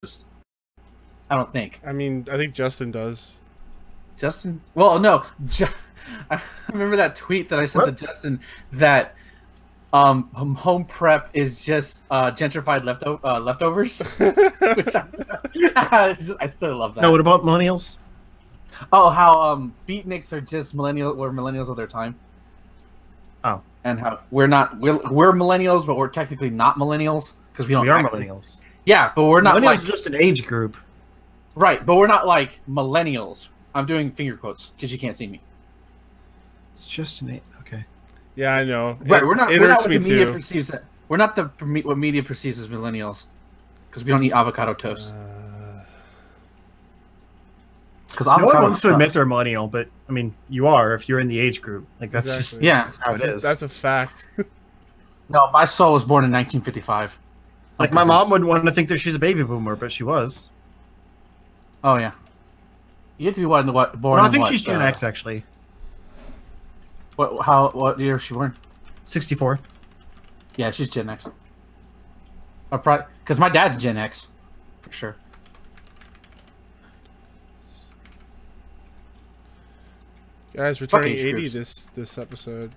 I don't think. I mean, I think Justin does. Justin? Well, no. I remember that tweet that I sent to Justin that home prep is just gentrified leftovers, which I still love that. No, what about millennials? Oh, how beatniks are just millennials of their time. Oh, and how we're millennials, but we're technically not millennials because we are millennials. Yeah, but we're not. Millennials like, are just an age group, right? But we're not like millennials. I'm doing finger quotes because you can't see me. It's just an age. Okay. Yeah, I know. Right, we're not what the media too. perceives. We're not what media perceives as millennials because we don't eat avocado toast. Because no one wants to admit they're millennial, but I mean, you are if you're in the age group. Like that's just how it is. That's a fact. No, my soul was born in 1955. Like my mom would want to think that she's a baby boomer, but she was. Oh yeah. You have to be born. No, I think she's Gen X actually. What year was she born? 64. Yeah, she's Gen X. Because my dad's Gen X, for sure. Guys, we're turning 80 this episode.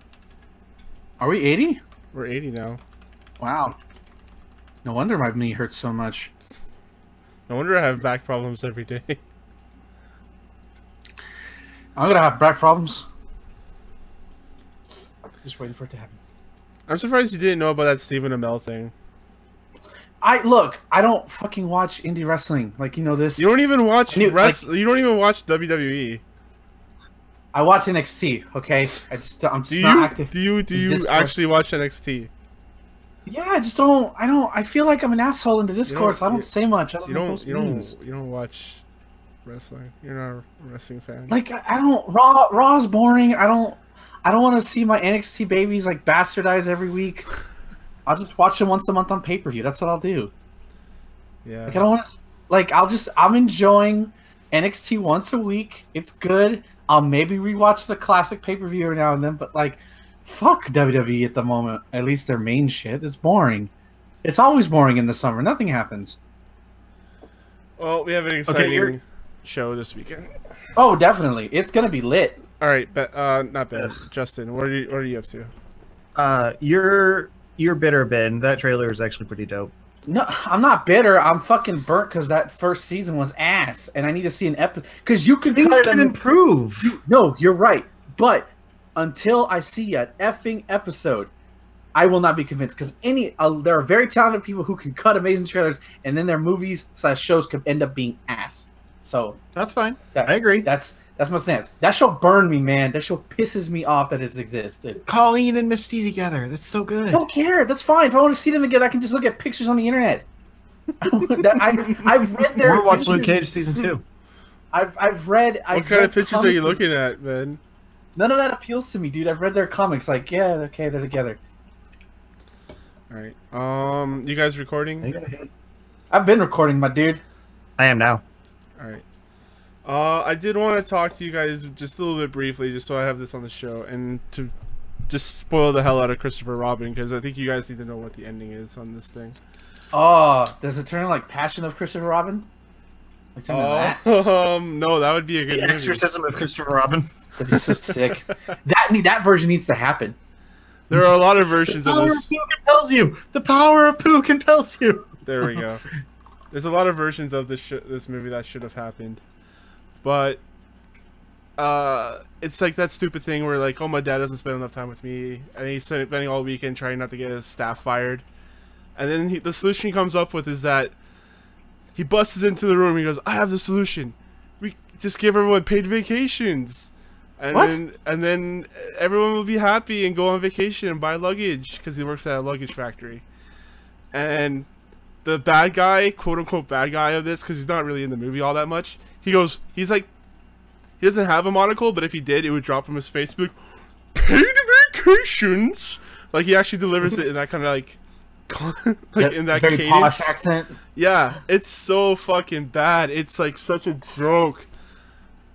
Are we 80? We're 80 now. Wow. No wonder my knee hurts so much. No wonder I have back problems every day. I'm gonna have back problems. Just waiting for it to happen. I'm surprised you didn't know about that Stephen Amell thing. Look, I don't fucking watch indie wrestling. Like, you know this. You don't even watch you don't even watch WWE. I watch NXT, okay? I'm just not active. Do you actually watch NXT? Yeah, I feel like I'm an asshole in the Discord, so I don't say much. You don't watch wrestling. You're not a wrestling fan. Like I don't Raw's boring. I don't want to see my NXT babies like bastardized every week. I'll just watch them once a month on pay-per-view. That's what I'll do. Yeah. Like I don't want to I'm enjoying NXT once a week. It's good. I'll maybe rewatch the classic pay-per-view every now and then, but like fuck WWE at the moment. At least their main shit. It's boring. It's always boring in the summer. Nothing happens. Well, we have an exciting show this weekend. Oh, definitely. It's gonna be lit. All right, not bad. Justin, what are you up to? You're bitter, Ben. That trailer is actually pretty dope. No, I'm not bitter. I'm fucking burnt because that first season was ass, and I need to see an episode. Because you can things can improve. No, you're right. But until I see an effing episode, I will not be convinced. Because there are very talented people who can cut amazing trailers, and then their movies/shows could end up being ass. So that's fine. I agree. That's my stance. That show burned me, man. That show pisses me off that it existed. Colleen and Misty together. That's so good. I don't care. That's fine. If I want to see them again, I can just look at pictures on the internet. I've read their. We're watching Luke Cage season 2. I've read. What kind of pictures are you looking at, man? None of that appeals to me, dude. I've read their comics. Like, yeah, okay, they're together. All right. You guys recording? I've been recording, my dude. I am now. All right. I did want to talk to you guys just a little bit briefly, just so I have this on the show, and to just spoil the hell out of Christopher Robin, because I think you guys need to know what the ending is on this thing. Oh, does it turn like Passion of Christopher Robin? No, that would be a good movie. Exorcism of Christopher Robin. That'd be so sick. That version needs to happen. There are a lot of versions of this. The power of poo compels you. The power of poo compels you. There we go. There's a lot of versions of this movie that should have happened. But it's like that stupid thing where like, oh, my dad doesn't spend enough time with me, and he's spending all weekend trying not to get his staff fired. And then the solution he comes up with is that he busts into the room and he goes, I have the solution. We just give everyone paid vacations. And then everyone will be happy and go on vacation and buy luggage, because he works at a luggage factory. And the bad guy, quote unquote bad guy of this, because he's not really in the movie all that much, he's like, he doesn't have a monocle, but if he did, it would drop from his face, be like, paid vacations. Like, he actually delivers it in that kind of like in that very cadence. posh accent. Yeah, it's so fucking bad. It's like such a joke.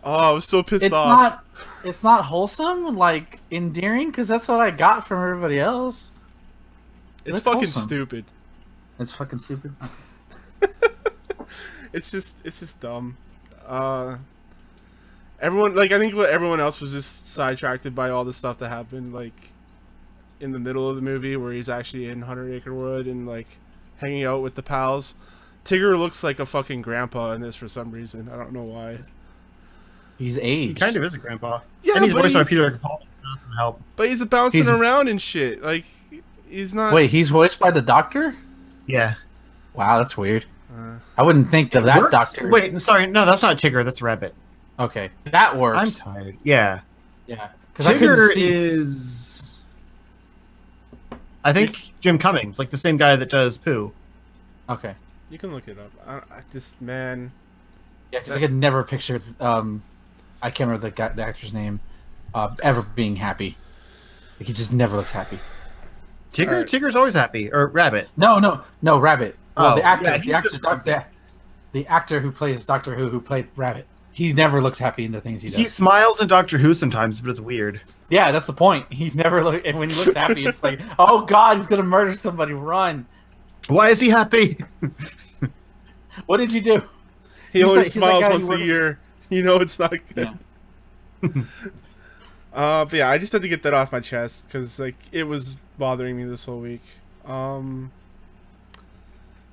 Oh, I was so pissed off. It's not wholesome, like endearing, because that's what I got from everybody else. It's fucking stupid. It's fucking stupid. It's just dumb. Everyone, like, I think everyone else was just sidetracked by all the stuff that happened, like, in the middle of the movie where he's actually in 100 Acre Wood and, like, hanging out with the pals. Tigger looks like a fucking grandpa in this for some reason. I don't know why. He's aged. He kind of is a grandpa. Yeah, and he's voiced by Peter Capaldi. That doesn't help. But he's bouncing around and shit. Like, he's not... Wait, he's voiced by the Doctor? Yeah. Wow, that's weird. I wouldn't think of that Doctor. Wait, sorry. No, that's not Tigger. That's Rabbit. Okay, that works. I'm tired. Yeah. Yeah. Tigger is... I think Jim Cummings, like the same guy that does Pooh. Okay. You can look it up. I just, man... Yeah, because I could never picture... I can't remember the actor's name. Ever being happy. Like, he just never looks happy. Tigger? Right. Tigger's always happy. Or Rabbit. No, Rabbit. Well, the actor, yeah, the actor who plays Doctor Who played Rabbit. He never looks happy in the things he does. He smiles in Doctor Who sometimes, but it's weird. Yeah, that's the point. He never look, and when he looks happy, it's like, oh God, he's gonna murder somebody. Run! Why is he happy? What did you do? He only smiles once a year. You know it's not good. Yeah. But yeah, I just had to get that off my chest because like it was bothering me this whole week.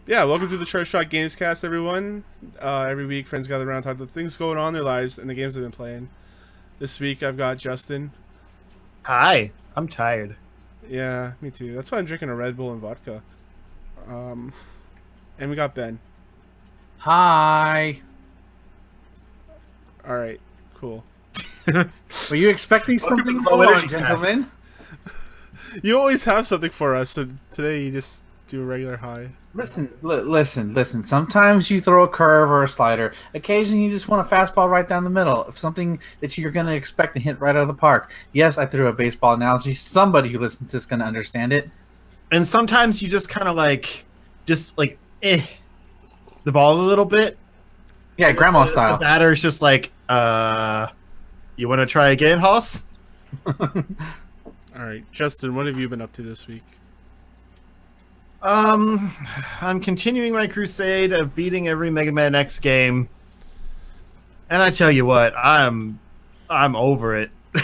Yeah, welcome to the Charge Shot Gamescast, everyone. Every week, friends gather around, talk about things going on in their lives and the games they've been playing. This week, I've got Justin. Hi, I'm tired. Yeah, me too. That's why I'm drinking a Red Bull and vodka. And we got Ben. Hi. All right, cool. Were you expecting something low, gentlemen? You always have something for us, and today you just do a regular high. Listen. Sometimes you throw a curve or a slider. Occasionally you just want a fastball right down the middle of something that you're going to expect to hit right out of the park. Yes, I threw a baseball analogy. Somebody who listens to this is going to understand it. And sometimes you just kind of the ball a little bit. Yeah, grandma style. The batter's just like, you want to try again, Hoss? All right, Justin, what have you been up to this week? I'm continuing my crusade of beating every Mega Man X game, and I tell you what, I'm over it. I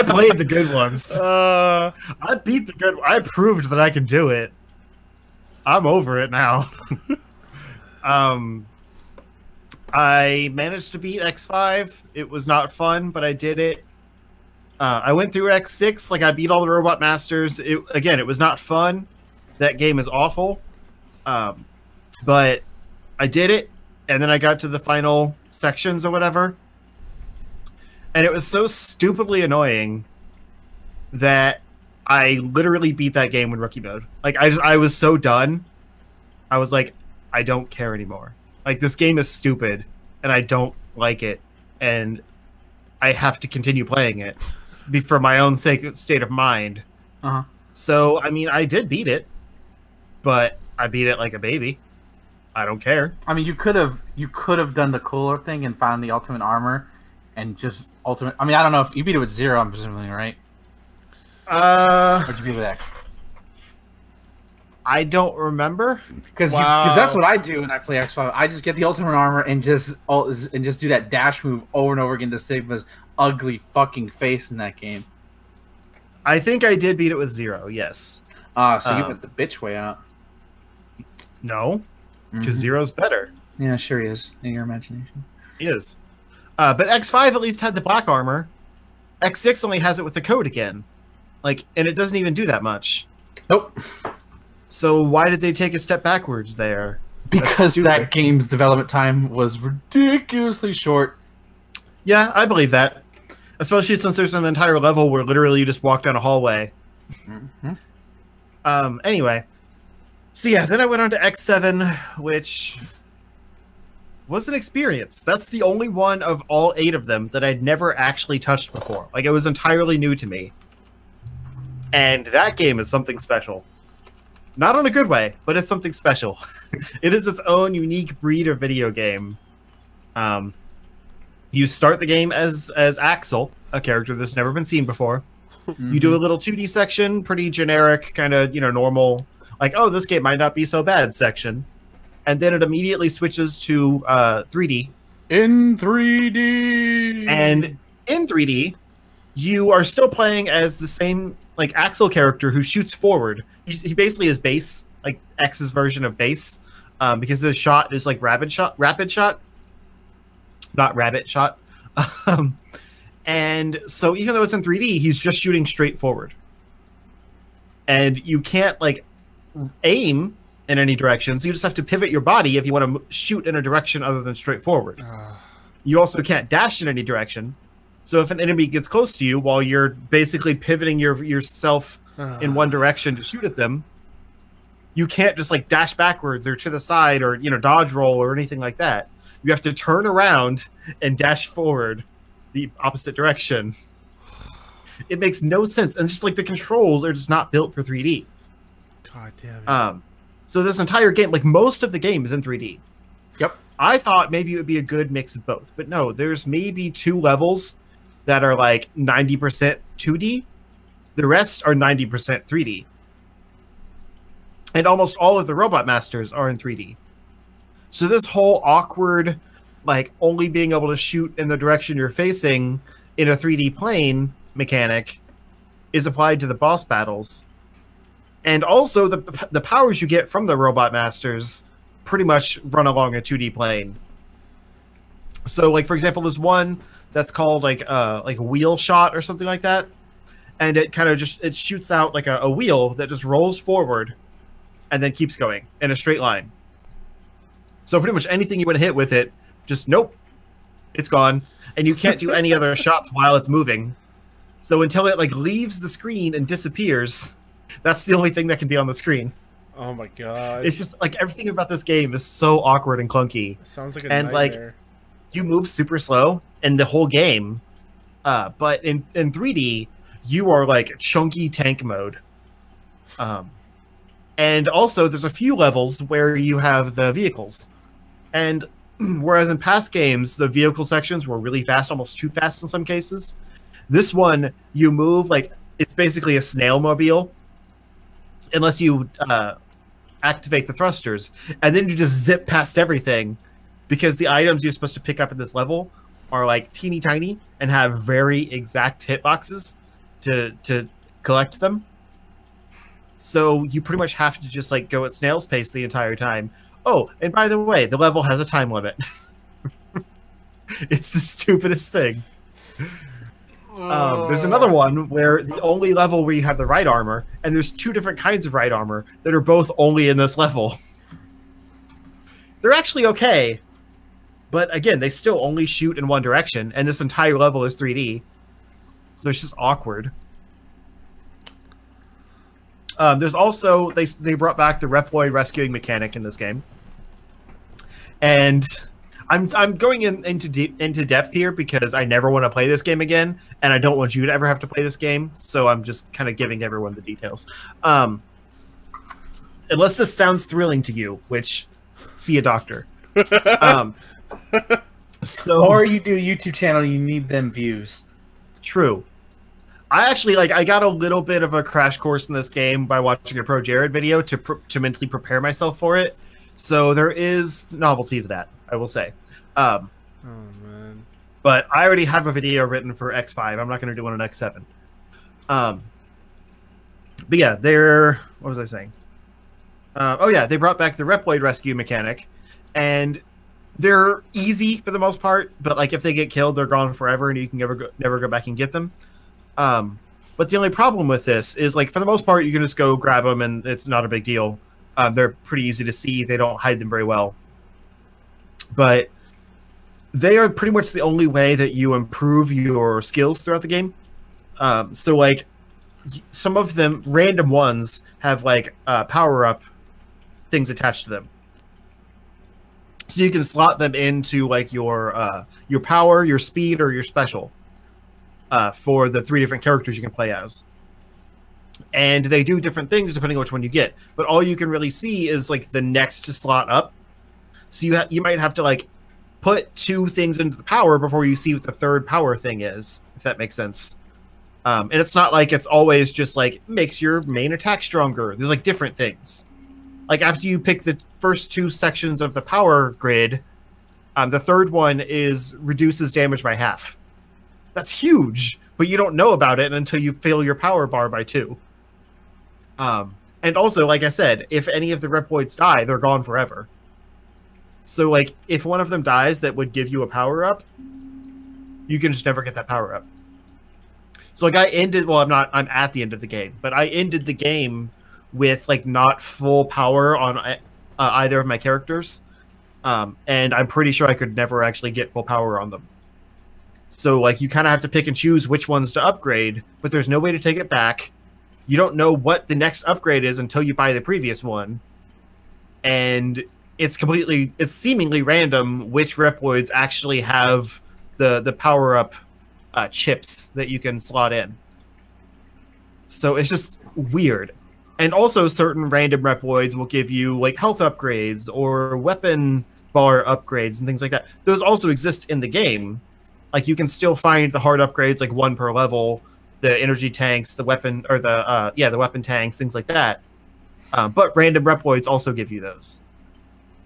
played the good ones. I beat the good. I proved that I can do it. I'm over it now. I managed to beat X5. It was not fun, but I did it. I went through X6, like I beat all the Robot Masters. It was not fun. That game is awful. But I did it, and then I got to the final sections or whatever. And it was so stupidly annoying that I literally beat that game in rookie mode. Like I was so done. I was like, I don't care anymore. Like this game is stupid, and I don't like it, and I have to continue playing it for my own state of mind. So, I mean, I did beat it, but I beat it like a baby. I don't care. I mean, you could have done the cooler thing and found the ultimate armor, and just ultimate. I mean, I don't know if you beat it with 0. I'm presuming, right? Or did you beat it with X? I don't remember because that's what I do when I play X5. I just get the ultimate armor and just do that dash move over and over again to Sigma's ugly fucking face in that game. I think I did beat it with 0. Yes. So you went the bitch way out. No, because 0's better. Yeah, sure he is. In your imagination, he is. But X5 at least had the black armor. X6 only has it with the code again, and it doesn't even do that much. Nope. So why did they take a step backwards there? Because that game's development time was ridiculously short. Yeah, I believe that. Especially since there's an entire level where literally you just walk down a hallway. Anyway. So yeah, then I went on to X7, which was an experience. That's the only one of all 8 of them that I'd never actually touched before. Like, it was entirely new to me. And that game is something special. Not in a good way, but it's something special. It is its own unique breed of video game. You start the game as Axel, a character that's never been seen before. You do a little 2D section, pretty generic, kind of, normal, like, oh, this game might not be so bad section. and then it immediately switches to 3D. In 3D. And in 3D, you are still playing as the same like Axel character who shoots forward. He basically is base, like X's version of base, because his shot is like rapid shot, not rabbit shot. And so even though it's in 3D, he's just shooting straight forward. And you can't like aim in any direction, so you just have to pivot your body if you want to shoot in a direction other than straight forward. You also can't dash in any direction. So if an enemy gets close to you while you're basically pivoting yourself in one direction to shoot at them, you can't just like dash backwards or to the side or, you know, dodge roll or anything like that. You have to turn around and dash forward the opposite direction. It makes no sense. And just like the controls are just not built for 3D. God damn it. So this entire game, like most of the game is in 3D. Yep. I thought maybe it would be a good mix of both, but no, there's maybe 2 levels that are like 90% 2D. The rest are 90% 3D. And almost all of the Robot Masters are in 3D. So this whole awkward, like only being able to shoot in the direction you're facing in a 3D plane mechanic is applied to the boss battles. And also the powers you get from the Robot Masters pretty much run along a 2D plane. So like, for example, there's one that's called like a wheel shot or something like that. And it kind of just, it shoots out like a wheel that just rolls forward and then keeps going in a straight line. So pretty much anything you want to hit with it, just nope, it's gone. And you can't do any other shots while it's moving. So until it like leaves the screen and disappears, that's the only thing that can be on the screen. Oh my god. It's just like everything about this game is so awkward and clunky. Sounds like a and nightmare. Like you move super slow in the whole game. But in 3D, you are like chunky tank mode. And also there's a few levels where you have the vehicles. And whereas in past games, the vehicle sections were really fast, almost too fast in some cases. This one, you move like it's basically a snail mobile, unless you activate the thrusters, and then you just zip past everything, because the items you're supposed to pick up in this level are like teeny tiny and have very exact hitboxes to collect them. So you pretty much have to just like go at snail's pace the entire time. Oh, and by the way, the level has a time limit. It's the stupidest thing. There's another one where the only level where you have the right armor, and there's 2 different kinds of right armor that are both only in this level. They're actually okay, but again, they still only shoot in one direction, and this entire level is 3D, so it's just awkward. There's also, they brought back the Reploid rescuing mechanic in this game. And I'm going into depth here because I never want to play this game again, and I don't want you to ever have to play this game, so I'm just kind of giving everyone the details. Unless this sounds thrilling to you, which, see a doctor. Or you do a YouTube channel, you need them views. True. I actually, like, I got a little bit of a crash course in this game by watching a Pro Jared video to mentally prepare myself for it. So there is novelty to that, I will say. Oh, man. But I already have a video written for X5. I'm not going to do one on X7. But yeah, what was I saying? Oh yeah, they brought back the Reploid rescue mechanic. And they're easy for the most part. But like if they get killed, they're gone forever and you can never go back and get them. But the only problem with this is, like, for the most part, you can just go grab them and it's not a big deal. They're pretty easy to see. They don't hide them very well. But they are pretty much the only way that you improve your skills throughout the game. So, like, some of them, random ones, have, like, power-up things attached to them. So you can slot them into, like, your power, your speed, or your special. For the 3 different characters you can play as. And they do different things depending on which one you get. But all you can really see is like the next slot up. So you might have to like put 2 things into the power before you see what the 3rd power thing is, if that makes sense. And it's not like it's always just like makes your main attack stronger. There's like different things. Like after you pick first 2 sections of the power grid. The third one reduces damage by half. That's huge, but you don't know about it until you fill your power bar by 2. And also, like I said, if any of the Reploids die, they're gone forever. So, like, if one of them dies that would give you a power-up, you can just never get that power-up. So, like, I'm at the end of the game, but I ended the game with, like, not full power on either of my characters. And I'm pretty sure I could never actually get full power on them. So, like, you kind of have to pick and choose which ones to upgrade, but there's no way to take it back. You don't know what the next upgrade is until you buy the previous one. And it's seemingly random which Reploids actually have the power-up chips that you can slot in. So it's just weird. And also certain random Reploids will give you, like, health upgrades or weapon bar upgrades and things like that. Those also exist in the game. Like, you can still find the hard upgrades, like 1 per level, the energy tanks, the weapon, or the weapon tanks, things like that. But random Reploids also give you those.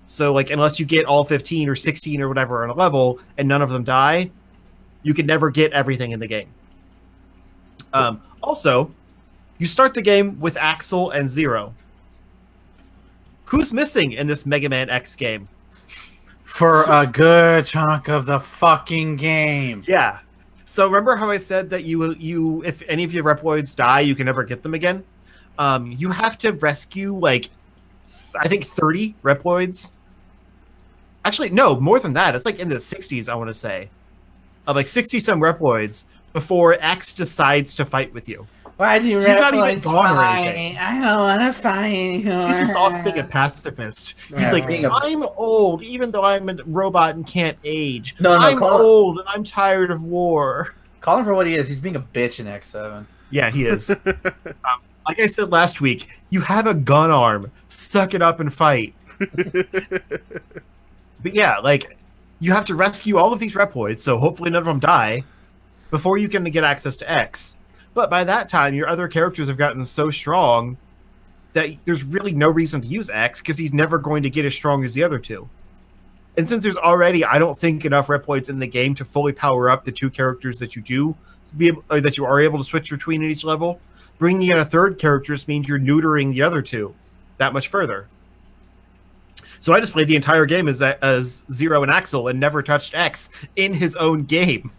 So, like, unless you get all 15 or 16 or whatever on a level, and none of them die, you can never get everything in the game. Also, you start the game with Axel and Zero. Who's missing in this Mega Man X game? For a good chunk of the fucking game. Yeah. So remember how I said that you if any of your Reploids die, you can never get them again? You have to rescue, like, I think 30 Reploids. Actually, no, more than that. It's like in the 60s, I want to say. Like 60-some Reploids before X decides to fight with you. Why do He's not even gone or anything. I don't want to fight anymore. He's just off being a pacifist. He's like, I'm old, even though I'm a robot and can't age. I'm old and I'm tired of war. Call him for what he is. He's being a bitch in X7. Yeah, he is. Like I said last week, you have a gun arm. Suck it up and fight. But yeah, like, you have to rescue all of these Reploids, so hopefully none of them die, before you can get access to X. But by that time, your other characters have gotten so strong that there's really no reason to use X, because he's never going to get as strong as the other two. And since there's already, I don't think, enough Reploids in the game to fully power up the 2 characters that you that you are able to switch between at each level, bringing in a third character just means you're neutering the other 2 that much further. So I just played the entire game as Zero and Axel and never touched X in his own game.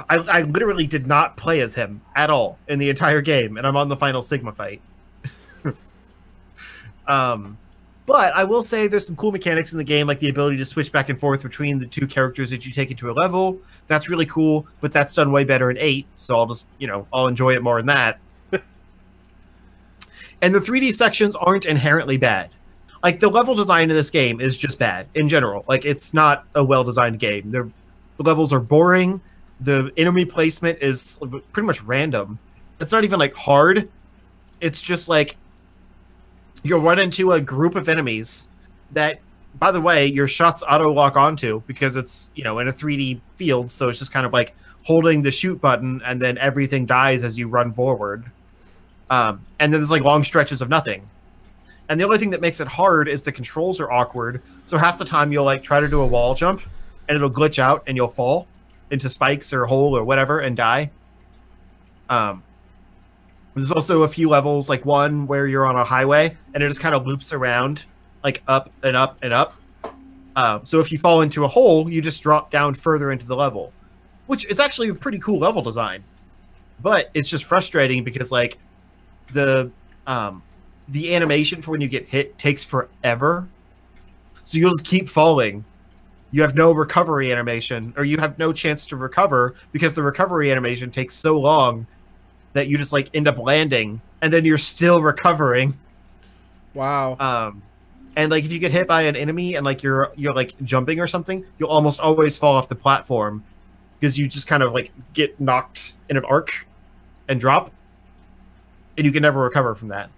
I literally did not play as him at all in the entire game, and I'm on the final Sigma fight. But I will say there's some cool mechanics in the game, like the ability to switch back and forth between the 2 characters that you take into a level. That's really cool, but that's done way better in 8, so I'll just, I'll enjoy it more in that. And the 3D sections aren't inherently bad. Like, the level design in this game is just bad, in general. Like, it's not a well-designed game. The levels are boring. The enemy placement is pretty much random. It's not even, like, hard. It's just, like, you'll run into a group of enemies that, by the way, your shots auto-lock onto because it's, in a 3D field, so it's just kind of like holding the shoot button and then everything dies as you run forward. And then there's, like, long stretches of nothing. And the only thing that makes it hard is the controls are awkward, so half the time you'll, like, try to do a wall jump, and it'll glitch out, and you'll fall into spikes or hole or whatever and die. There's also a few levels, like one where you're on a highway, and it just kind of loops around, like, up and up and up. So if you fall into a hole, you just drop down further into the level, which is actually a pretty cool level design. But it's just frustrating because, like, the animation for when you get hit takes forever. So you'll just keep falling. You have no recovery animation, or you have no chance to recover because the recovery animation takes so long that you just, like, end up landing, and then you're still recovering. Wow. And, like, if you get hit by an enemy and, like, you're like jumping or something, you'll almost always fall off the platform because you just kind of, like, get knocked in an arc and drop, and you can never recover from that.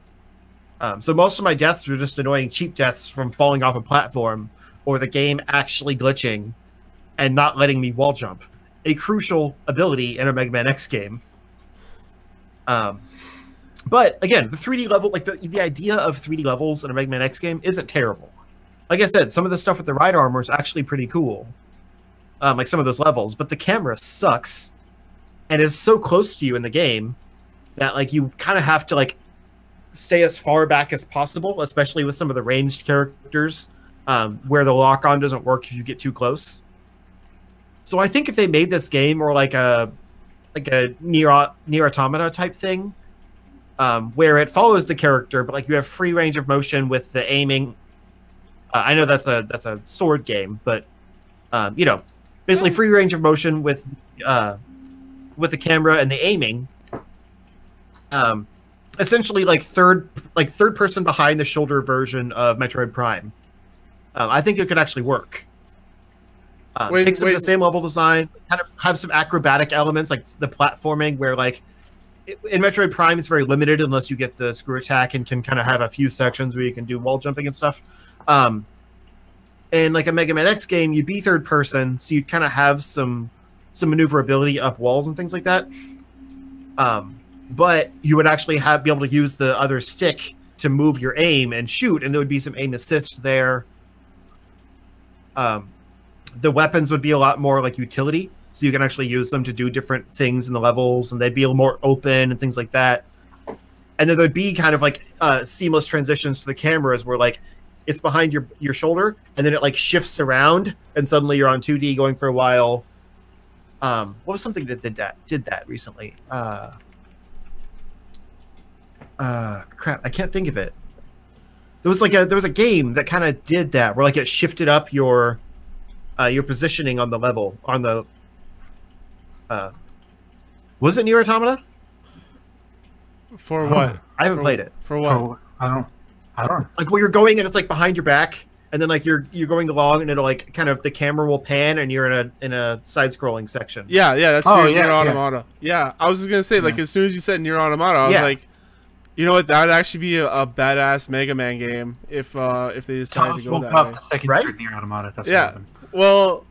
So most of my deaths were just annoying cheap deaths from falling off a platform or the game actually glitching and not letting me wall jump. A crucial ability in a Mega Man X game. But again, the 3D level, like the idea of 3D levels in a Mega Man X game isn't terrible. Like I said, some of the stuff with the ride armor is actually pretty cool. Like some of those levels, but the camera sucks and is so close to you in the game that like you kind of have to like stay as far back as possible, especially with some of the ranged characters, where the lock-on doesn't work if you get too close. So I think if they made this game more like a Nier Automata type thing, where it follows the character, but like you have free range of motion with the aiming. I know that's a sword game, but you know, basically free range of motion with the camera and the aiming. Essentially, like third person behind the shoulder version of Metroid Prime. I think it could actually work. Take some of the same level design, kind of have some acrobatic elements like the platforming, where like in Metroid Prime it's very limited unless you get the screw attack and can kind of have a few sections where you can do wall jumping and stuff. And like a Mega Man X game, you'd be third person, so you'd kind of have some maneuverability up walls and things like that. But you would actually be able to use the other stick to move your aim and shoot, and there would be some aim assist there. The weapons would be a lot more like utility, so you can actually use them to do different things in the levels, and they'd be a little more open and things like that. And then there'd be kind of like seamless transitions to the cameras where like it's behind your shoulder, and then it like shifts around, and suddenly you're on 2D going for a while. What was something that did that recently? Crap, I can't think of it. There was a game that kind of did that, where like it shifted up your positioning on the level on the. Was it Nier Automata? For what? I haven't played it. For what? I don't. Like where you're going and it's like behind your back, and then like you're going along, and it'll like kind of the camera will pan, and you're in a side-scrolling section. Yeah, that's Nier Automata. Yeah, I was just gonna say, like, as soon as you said Nier Automata, I was like, you know what? That would actually be a badass Mega Man game if they decided to go that way. The second Nier Automata. That's what happened. Well,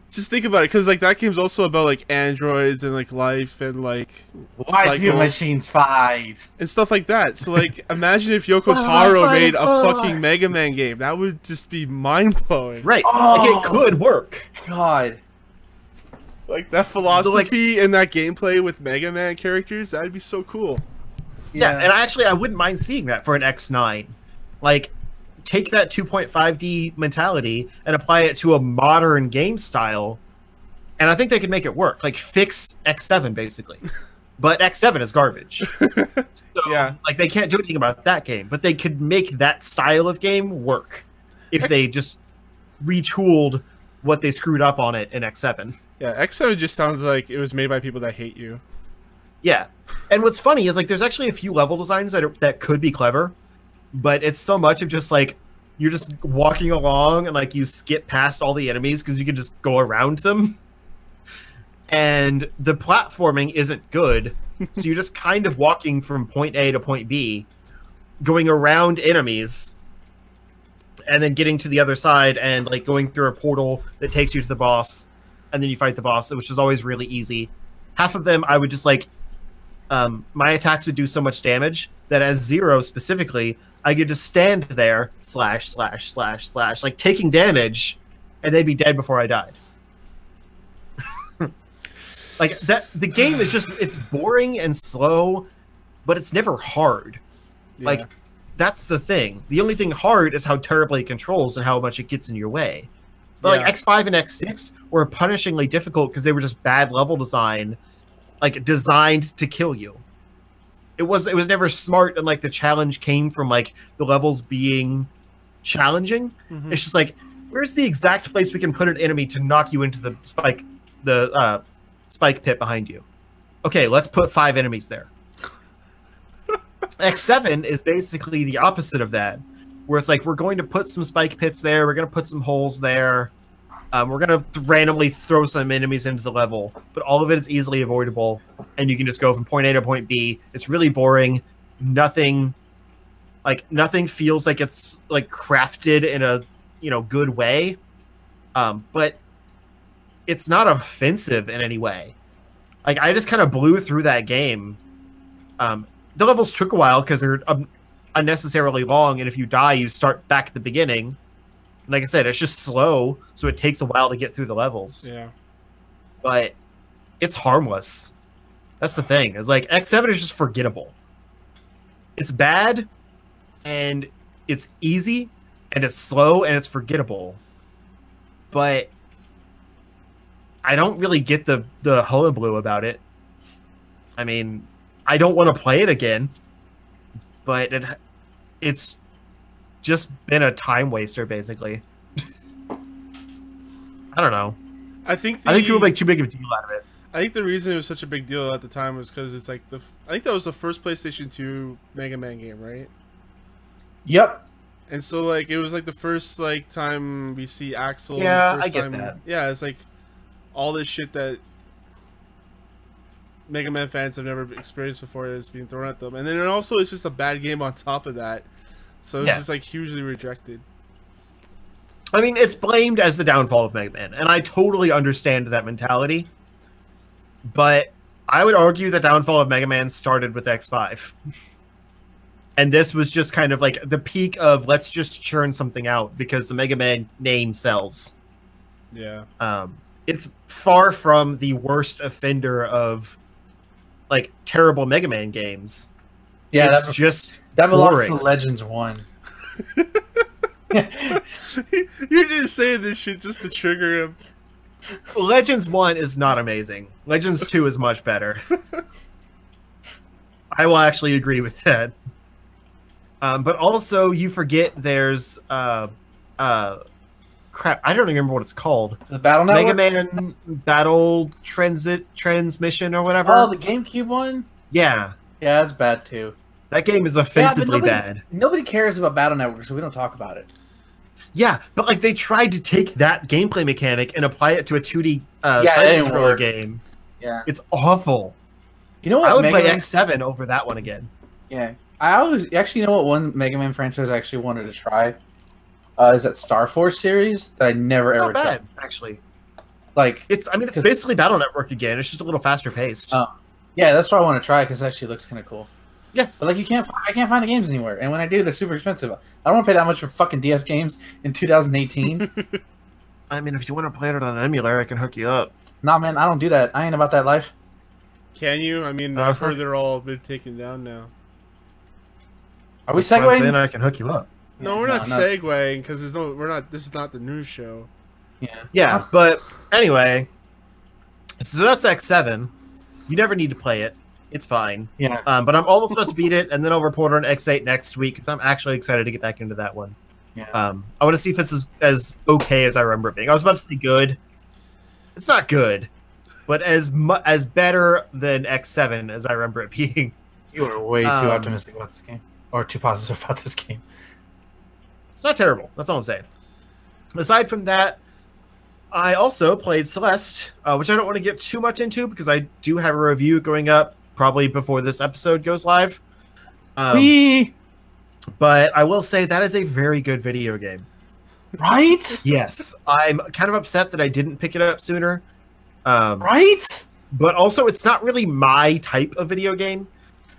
just think about it, because like that game's also about like androids and like life and like why do machines fight and stuff like that. So like, imagine if Yoko Taro made a fucking Mega Man game. That would just be mind blowing. Right? Like it could work. God. Like that philosophy and that gameplay with Mega Man characters, that'd be so cool. Yeah, and I wouldn't mind seeing that for an X9. Like, take that 2.5D mentality and apply it to a modern game style, and I think they could make it work. Like, fix X7, basically. But X7 is garbage. So, like, they can't do anything about that game, but they could make that style of game work if they just retooled what they screwed up on it in X7. Yeah, X7 just sounds like it was made by people that hate you. Yeah, and what's funny is like there's actually a few level designs that could be clever, but it's so much of just like you're just walking along and like you skip past all the enemies because you can just go around them, and the platforming isn't good, so you're just kind of walking from point A to point B, going around enemies, and then getting to the other side and like going through a portal that takes you to the boss, and then you fight the boss, which is always really easy. Half of them I would just like. My attacks would do so much damage that as Zero specifically, I could just stand there, slash, like taking damage, and they'd be dead before I died. Like that, the game is it's boring and slow, but it's never hard. Yeah. Like that's the thing. The only thing hard is how terribly it controls and how much it gets in your way. But like X5 and X6 were punishingly difficult because they were just bad level design. Like designed to kill you. It was never smart, and like the challenge came from like the levels being challenging. Mm-hmm. It's just like, where's the exact place we can put an enemy to knock you into the spike pit behind you? Okay, let's put 5 enemies there. X7 is basically the opposite of that, where it's like we're going to put some spike pits there, we're going to put some holes there. We're going to randomly throw some enemies into the level, but all of it is easily avoidable, and you can just go from point A to point B. It's really boring. Nothing feels like it's like crafted in a good way, but it's not offensive in any way. Like I just kind of blew through that game, the levels took a while because they're unnecessarily long, and if you die, you start back at the beginning. Like I said, it's just slow, so it takes a while to get through the levels. Yeah. But it's harmless. That's the thing. It's like X7 is just forgettable. It's bad, and it's easy, and it's slow, and it's forgettable. But I don't really get the hullabaloo about it. I mean, I don't want to play it again, but it's just been a time waster, basically. I don't know. I think people make too big of a deal out of it. I think the reason it was such a big deal at the time was because it's like I think that was the first PlayStation 2 Mega Man game, right? Yep. And so like it was like the first like time we see Axel. Yeah, first I get time, that. Yeah, it's like all this shit that Mega Man fans have never experienced before is being thrown at them, and then also it's just a bad game on top of that, so it's just like hugely rejected. I mean, it's blamed as the downfall of Mega Man, and I totally understand that mentality. But I would argue the downfall of Mega Man started with X5. And this was just kind of like the peak of let's just churn something out because the Mega Man name sells. Yeah. It's far from the worst offender of like terrible Mega Man games. Yeah, it's just that belongs boring. to Legends 1. You're just saying this shit just to trigger him. Legends 1 is not amazing. Legends 2 is much better. I will actually agree with that. But also, you forget there's crap. I don't remember what it's called. The Battle Network? Mega Man Battle Transmission or whatever. Oh, the GameCube one? Yeah. Yeah, that's bad too. That game is offensively bad. Nobody cares about Battle Network, so we don't talk about it. Yeah, but like they tried to take that gameplay mechanic and apply it to a 2D side-scroller game. Yeah, it's awful. You know what? I would play X7 over that one again. Yeah, I always actually, you know what one Mega Man franchise I actually wanted to try is that Star Force series that I never ever not bad, tried. actually. Like it's basically Battle Network again. It's just a little faster paced. Yeah, that's what I want to try because it actually looks kind of cool. Yeah, but like I can't find the games anywhere, and when I do, they're super expensive. I don't want to pay that much for fucking DS games in 2018. I mean, if you want to play it on an emulator, I can hook you up. Nah, man, I don't do that. I ain't about that life. Can you? I mean, I've heard they're all been taken down now. Are we segueing? Saying I can hook you up. No, we're not segueing because there's no. We're not. This is not the news show. Yeah. Yeah, but anyway, so that's X7. You never need to play it. It's fine. Yeah. But I'm almost about to beat it, and then I'll report on X8 next week because I'm actually excited to get back into that one. Yeah. I want to see if it's as okay as I remember it being. I was about to say good. It's not good, but as better than X7 as I remember it being. You are way too optimistic about this game, or too positive about this game. It's not terrible. That's all I'm saying. Aside from that, I also played Celeste, which I don't want to get too much into because I do have a review going up probably before this episode goes live. But I will say that is a very good video game. Right? Yes. I'm kind of upset that I didn't pick it up sooner. Right? But also, it's not really my type of video game.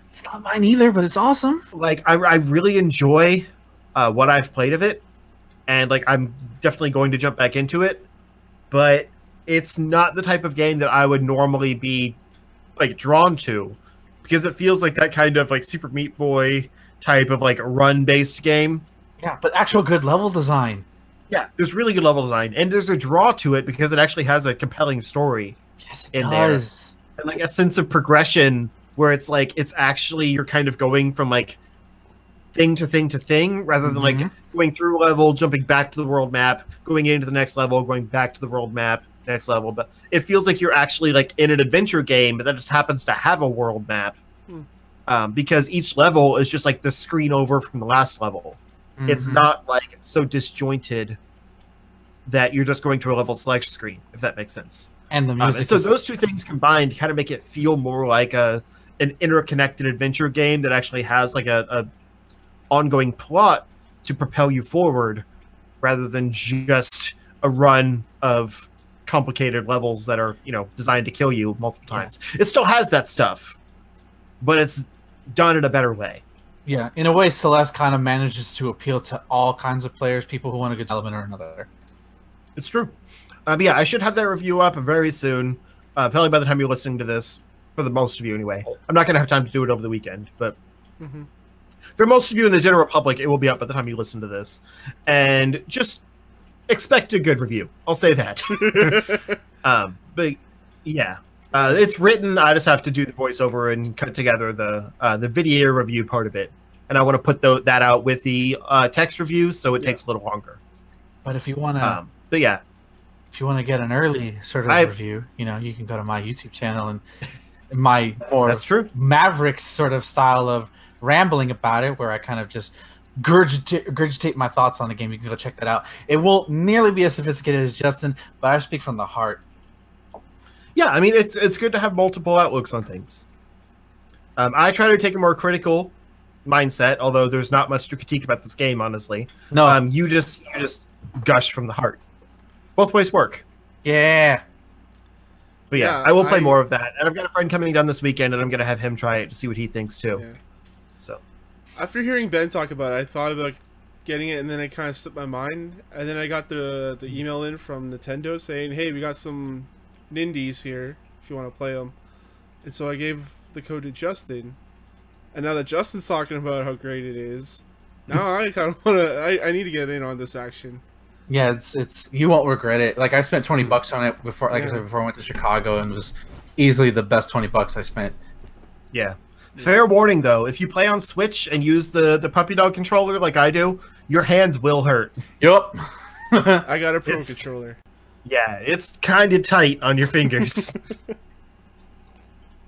It's not mine either, but it's awesome. Like, I really enjoy what I've played of it. And, like, I'm definitely going to jump back into it. But it's not the type of game that I would normally be like drawn to, because it feels like that kind of like Super Meat Boy type of like run-based game. Yeah, but actual good level design. Yeah, there's really good level design, and there's a draw to it because it actually has a compelling story. Yes, it does. And like a sense of progression where it's like it's actually you're kind of going from like thing to thing to thing rather than like going through a level, jumping back to the world map, going into the next level, going back to the world map, next level. But it feels like you're actually like in an adventure game, but that just happens to have a world map. Because each level is just like the screen over from the last level. It's not like so disjointed that you're just going to a level selection screen, if that makes sense. And the music. And so those two things combined kind of make it feel more like an interconnected adventure game that actually has like a ongoing plot to propel you forward rather than just a run of complicated levels that are, you know, designed to kill you multiple times. It still has that stuff, but it's done in a better way. Yeah, in a way, Celeste kind of manages to appeal to all kinds of players, people who want a good element or another. It's true. But yeah, I should have that review up very soon. Probably by the time you're listening to this, for the most of you anyway. I'm not going to have time to do it over the weekend, but for most of you in the general public, it will be up by the time you listen to this. And just expect a good review. I'll say that. But yeah, it's written. I just have to do the voiceover and cut together the video review part of it. And I want to put that out with the text reviews, so it takes a little longer. But if you want to... but yeah. If you want to get an early sort of review, you know, you can go to my YouTube channel and my more Mavericks sort of style of rambling about it, where I kind of just regurgitate my thoughts on the game. You can go check that out. It won't nearly be as sophisticated as Justin, but I speak from the heart. Yeah, I mean, it's good to have multiple outlooks on things. I try to take a more critical mindset, although there's not much to critique about this game, honestly. No, you just gush from the heart. Both ways work. Yeah. But yeah, I will play more of that. And I've got a friend coming down this weekend, and I'm going to have him try it to see what he thinks, too. Yeah. So, after hearing Ben talk about it, I thought about getting it, and then it kind of slipped my mind. And then I got the email in from Nintendo saying, hey, we got some Nindies here, if you want to play them. And so I gave the code to Justin. And now that Justin's talking about how great it is, now I kind of want to... I need to get in on this action. Yeah, it's you won't regret it. Like, I spent $20 on it before, like I said, before I went to Chicago, and it was easily the best $20 I spent. Yeah. Fair warning, though, if you play on Switch and use the puppy dog controller like I do, your hands will hurt. Yup. I got a Pro controller. Yeah, it's kind of tight on your fingers.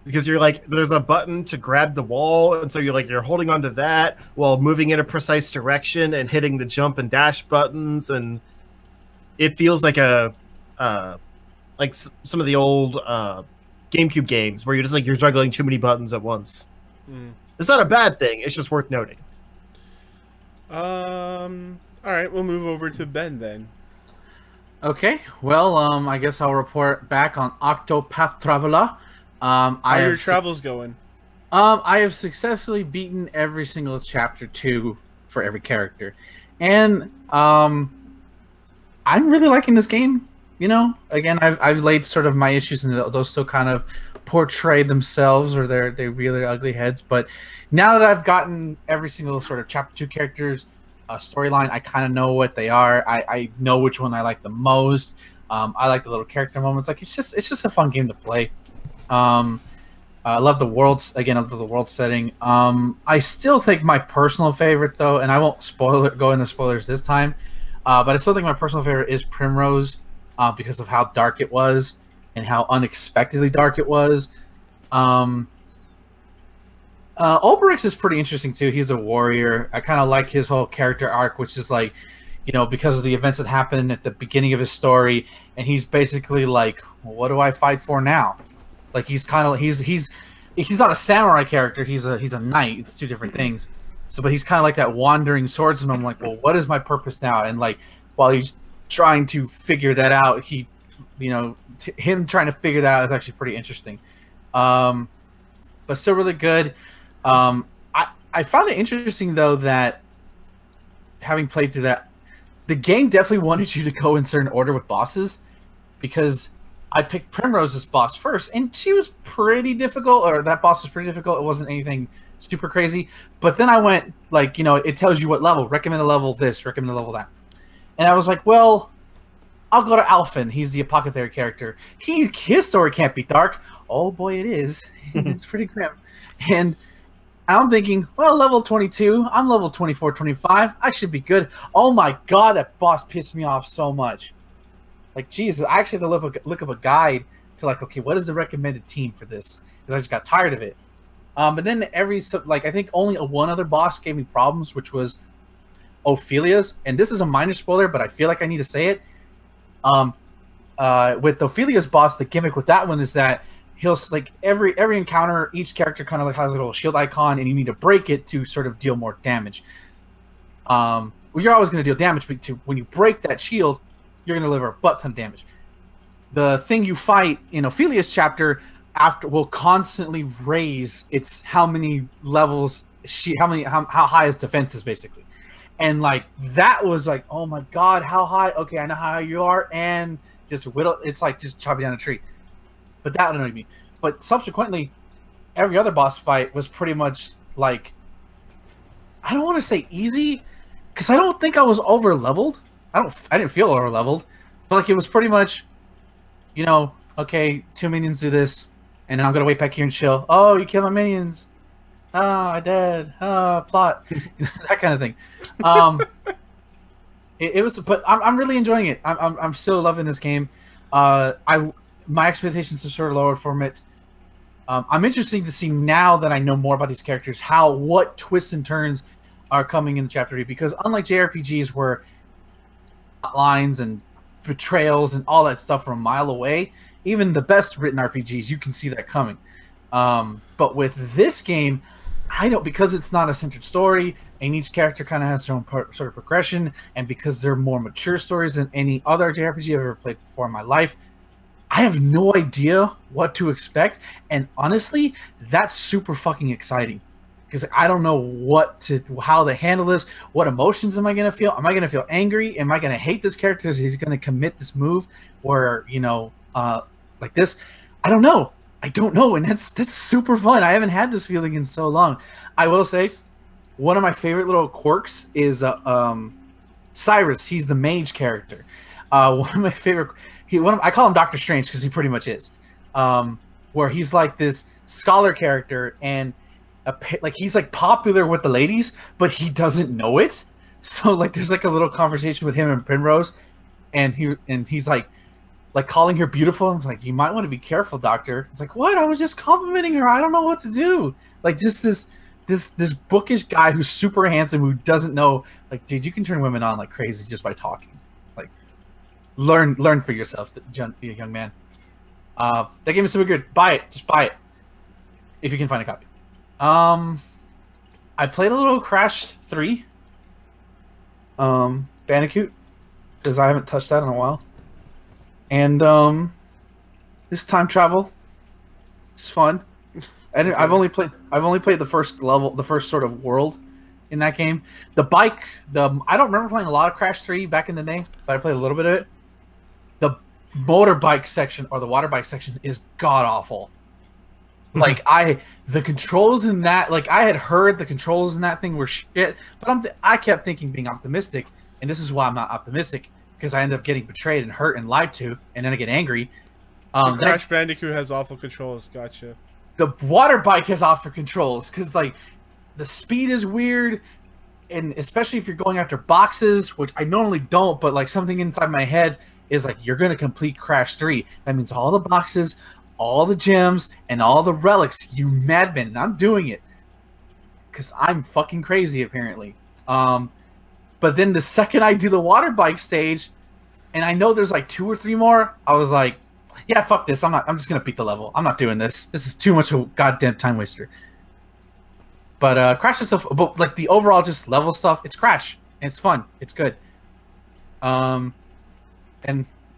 Because you're like, there's a button to grab the wall, and so you're holding onto that while moving in a precise direction and hitting the jump and dash buttons, and it feels like like some of the old GameCube games where you're just you're juggling too many buttons at once. It's not a bad thing. It's just worth noting. All right, we'll move over to Ben then. Okay, well, I guess I'll report back on Octopath Traveler. How are your travels going? I have successfully beaten every single chapter 2 for every character, and I'm really liking this game. You know, again, I've laid sort of my issues, and those still kind of portray themselves, or they're really ugly heads. But now that I've gotten every single sort of chapter 2 characters storyline, I kind of know what they are. I know which one I like the most. I like the little character moments. Like, it's just a fun game to play. I love the worlds. Again, I love the world setting. I still think my personal favorite, though, and I won't go into spoilers this time, but I still think my personal favorite is Primrose, because of how dark it was and how unexpectedly dark it was. Olberic's is pretty interesting too. He's a warrior. I kind of like his whole character arc, which is like, you know, because of the events that happened at the beginning of his story, and he's basically like, well, what do I fight for now? Like, he's kind of he's not a samurai character. He's a knight. It's two different things. So, but he's kind of like that wandering swordsman. I'm like, well, what is my purpose now? And like, while he's trying to figure that out, him trying to figure that out is actually pretty interesting. But still really good. I found it interesting though that, having played through that, the game definitely wanted you to go in certain order with bosses, because I picked Primrose's boss first, and she was pretty difficult, or that boss was pretty difficult. It wasn't anything super crazy. But then I went, like, you know, it tells you what level. Recommend a level this, recommend a level that. And I was like, well, I'll go to Alphen. He's the apothecary character. His story can't be dark. Oh, boy, it is. It's pretty grim. And I'm thinking, well, level 22. I'm level 24, 25. I should be good. Oh, my God, that boss pissed me off so much. Like, Jesus, I actually have to look up a guide to, like, okay, what is the recommended team for this? Because I just got tired of it. But then I think only one other boss gave me problems, which was Ophelia's. And this is a minor spoiler, but I feel like I need to say it. With Ophelia's boss, the gimmick with that one is that he'll, like, every encounter, each character kind of like has a little shield icon, and you need to break it to sort of deal more damage. Well, you're always going to deal damage, but when you break that shield, you're going to deliver a butt ton of damage. The thing you fight in Ophelia's chapter after will constantly raise its how many levels how high his defense is basically. And like that was like, oh my god, how high? Okay, I know how high you are, and just whittle. It's like just chopping down a tree. But that annoyed me. But subsequently, every other boss fight was pretty much like, I don't want to say easy, because I don't think I was over leveled. I didn't feel over leveled, but like it was pretty much, you know, okay, 2 minions do this, and then I'm gonna wait back here and chill. Oh, you killed my minions. Oh, I died. Oh, plot. That kind of thing. It was, but I'm really enjoying it. I'm still loving this game. My expectations are sort of lowered from it. I'm interested to see now that I know more about these characters, what twists and turns are coming in Chapter 3. Because unlike JRPGs where lines and betrayals and all that stuff from a mile away, even the best written RPGs, you can see that coming. But with this game, I don't, because it's not a centered story, and each character kind of has their own sort of progression, and because they're more mature stories than any other JRPG I've ever played before in my life, I have no idea what to expect. And honestly, that's super fucking exciting, because I don't know how to handle this. What emotions am I going to feel? Am I going to feel angry? Am I going to hate this character? Is he going to commit this move or, you know, like this? I don't know. And that's super fun. I haven't had this feeling in so long. I will say, one of my favorite little quirks is Cyrus. He's the mage character. One of my favorite. I call him Doctor Strange because he pretty much is. Where he's like this scholar character, and like he's like popular with the ladies, but he doesn't know it. So like there's like a little conversation with him and Primrose, and he's like calling her beautiful. I was like, you might want to be careful, Doctor. It's like, what? I was just complimenting her. I don't know what to do. Like just this bookish guy who's super handsome who doesn't know. Like, dude, you can turn women on like crazy just by talking. Like, learn for yourself, young man. That game is super good. Buy it. Just buy it if you can find a copy. I played a little Crash 3. Bandicoot, because I haven't touched that in a while. And this time travel, it's fun. And I've only played the first level, the first sort of world in that game. I don't remember playing a lot of Crash 3 back in the day, but I played a little bit of it. The motorbike section or the water bike section is god awful. Like the controls in that, like I had heard the controls in that thing were shit, but I kept thinking being optimistic, and this is why I'm not optimistic, because I end up getting betrayed and hurt and lied to, and then I get angry. Crash Bandicoot has awful controls. Gotcha. The water bike has awful controls because like the speed is weird, and especially if you're going after boxes, which I normally don't, but like something inside my head is like, you're gonna complete Crash 3. That means all the boxes, all the gems, and all the relics, you madman. And I'm doing it because I'm fucking crazy apparently. But then the second I do the water bike stage, and I know there's like 2 or 3 more, I was like, yeah, fuck this. I'm just gonna beat the level. I'm not doing this. This is too much of a goddamn time waster. But Crash stuff, but like the overall just level stuff, it's Crash. And it's fun. It's good. And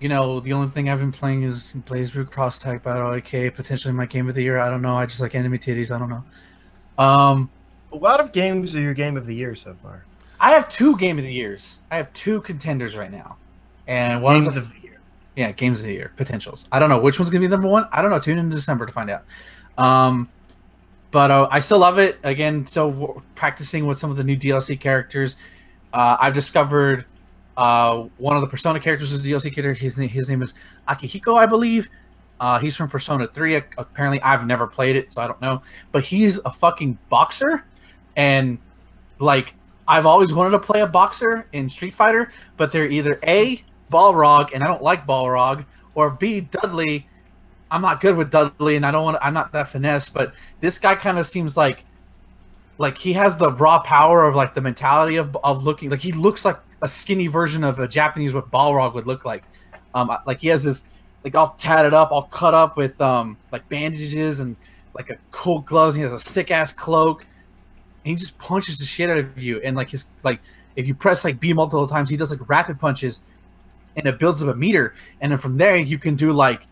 you know, the only thing I've been playing is BlazBlue Cross Tag Battle. Okay, potentially my game of the year. I don't know. I just like enemy titties. I don't know. A lot of games are your game of the year so far. I have 2 game of the years. I have 2 contenders right now, and one Games of the year. Yeah, games of the year potentials. I don't know which one's gonna be number 1. I don't know. Tune in December to find out. But I still love it. Again, so practicing with some of the new DLC characters, I've discovered one of the Persona characters is a DLC character. His name is Akihiko, I believe. He's from Persona 3. Apparently, I've never played it, so I don't know. But he's a fucking boxer, and like I've always wanted to play a boxer in Street Fighter, but they're either A, Balrog, and I don't like Balrog, or B, Dudley. I'm not good with Dudley, and I'm not that finesse, but this guy kind of seems like he has the raw power of like the mentality of looking like he looks like a skinny version of a Japanese what Balrog would look like. Like he has this like all tatted up, all cut up with like bandages and like a cool gloves. And he has a sick ass cloak, and he just punches the shit out of you. And like his like if you press like B multiple times, he does like rapid punches, and it builds up a meter. And then from there you can do like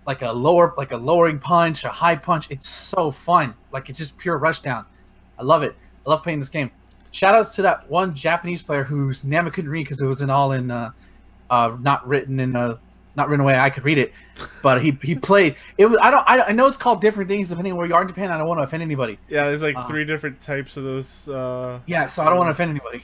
like a lowering punch, a high punch. It's so fun. Like it's just pure rushdown. I love it. I love playing this game. Shoutouts to that one Japanese player whose name I couldn't read because it was not written away. I could read it, but he played. It was I know it's called different things depending on where you are in Japan. I don't want to offend anybody. Yeah, there's like 3 different types of those. Yeah, so I don't want to offend anybody.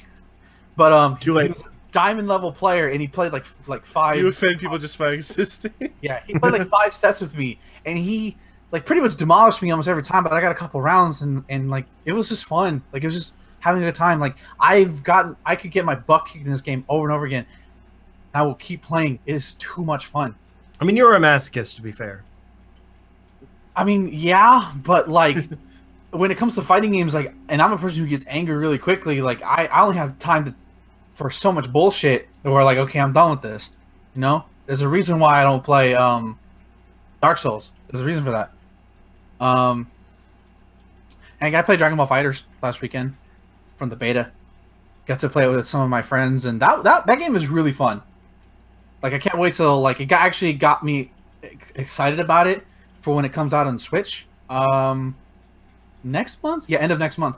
But Too late. he was a diamond level player, and he played like 5. You offend people just by existing. Yeah, he played like 5 sets with me, and he like pretty much demolished me almost every time. But I got a couple rounds, and like it was just fun. Like it was just having a good time. Like I could get my butt kicked in this game over and over again. I will keep playing. It is too much fun. I mean, you're a masochist, to be fair. I mean, yeah, but like when it comes to fighting games, like, and I'm a person who gets angry really quickly. Like I only have time for so much bullshit. Where like, okay, I'm done with this. You know, there's a reason why I don't play Dark Souls. There's a reason for that. And I played Dragon Ball FighterZ last weekend from the beta. Got to play it with some of my friends, and that game is really fun. Like I can't wait till like it actually got me excited about it for when it comes out on Switch. Next month? Yeah, end of next month.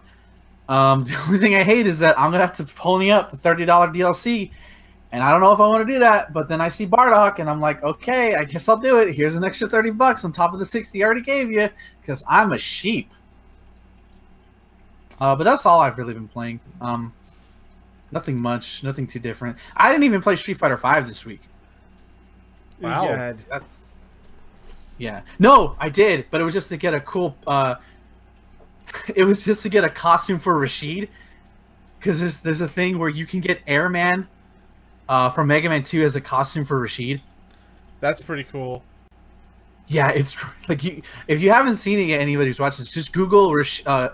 The only thing I hate is that I'm gonna have to pony up the $30 DLC, and I don't know if I want to do that. But then I see Bardock, and I'm like, okay, I guess I'll do it. Here's an extra $30 on top of the 60 I already gave you, because I'm a sheep. But that's all I've really been playing. Nothing much, nothing too different. I didn't even play Street Fighter V this week. Wow. Yeah. No, I did, but it was just to get a cool. It was just to get a costume for Rashid, because there's a thing where you can get Airman from Megaman 2 as a costume for Rashid. That's pretty cool. Yeah, it's like if you haven't seen it yet, anybody who's watching this, just Google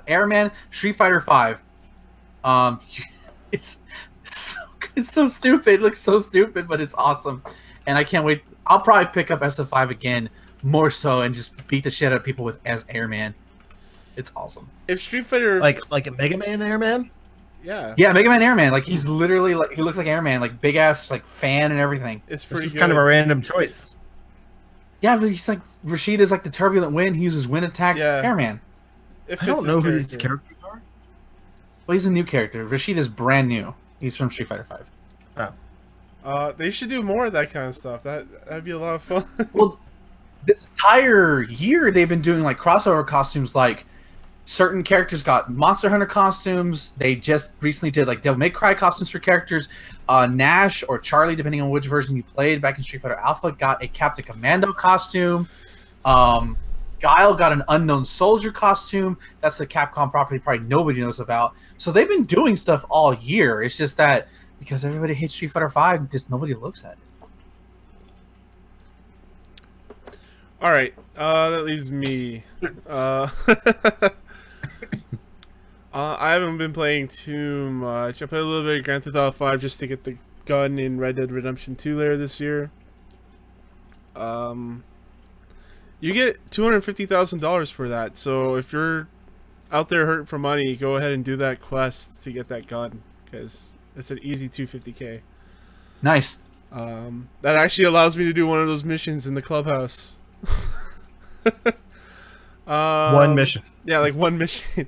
Airman Street Fighter V. It's so stupid. It looks so stupid, but it's awesome, and I can't wait. I'll probably pick up SF5 again, more so, and just beat the shit out of people as Airman. It's awesome. If Street Fighter like a Mega Man Airman? Yeah. Yeah, Mega Man Airman. Like he's literally like he looks like Airman, like big ass like fan and everything. It's pretty This is good. kind of a random choice. Yeah, but he's like Rashid is like the turbulent wind. He uses wind attacks. Yeah. Airman. It I don't fits know who his these character. characters are. Well, he's a new character. Rashid is brand new. He's from Street Fighter V. Oh. They should do more of that kind of stuff. That'd be a lot of fun. Well, this entire year they've been doing like crossover costumes. Like certain characters got Monster Hunter costumes. They just recently did like Devil May Cry costumes for characters. Nash or Charlie, depending on which version you played back in Street Fighter Alpha, got a Captain Commando costume. Guile got an Unknown Soldier costume. That's a Capcom property probably nobody knows about. So they've been doing stuff all year. It's just that because everybody hates Street Fighter V, just nobody looks at it. All right, that leaves me. I haven't been playing too much. I played a little bit of Grand Theft Auto 5 just to get the gun in Red Dead Redemption 2 later this year. You get $250,000 for that. So if you're out there hurting for money, go ahead and do that quest to get that gun, because it's an easy $250K. Nice. That actually allows me to do one of those missions in the clubhouse. One mission. Yeah, like one mission.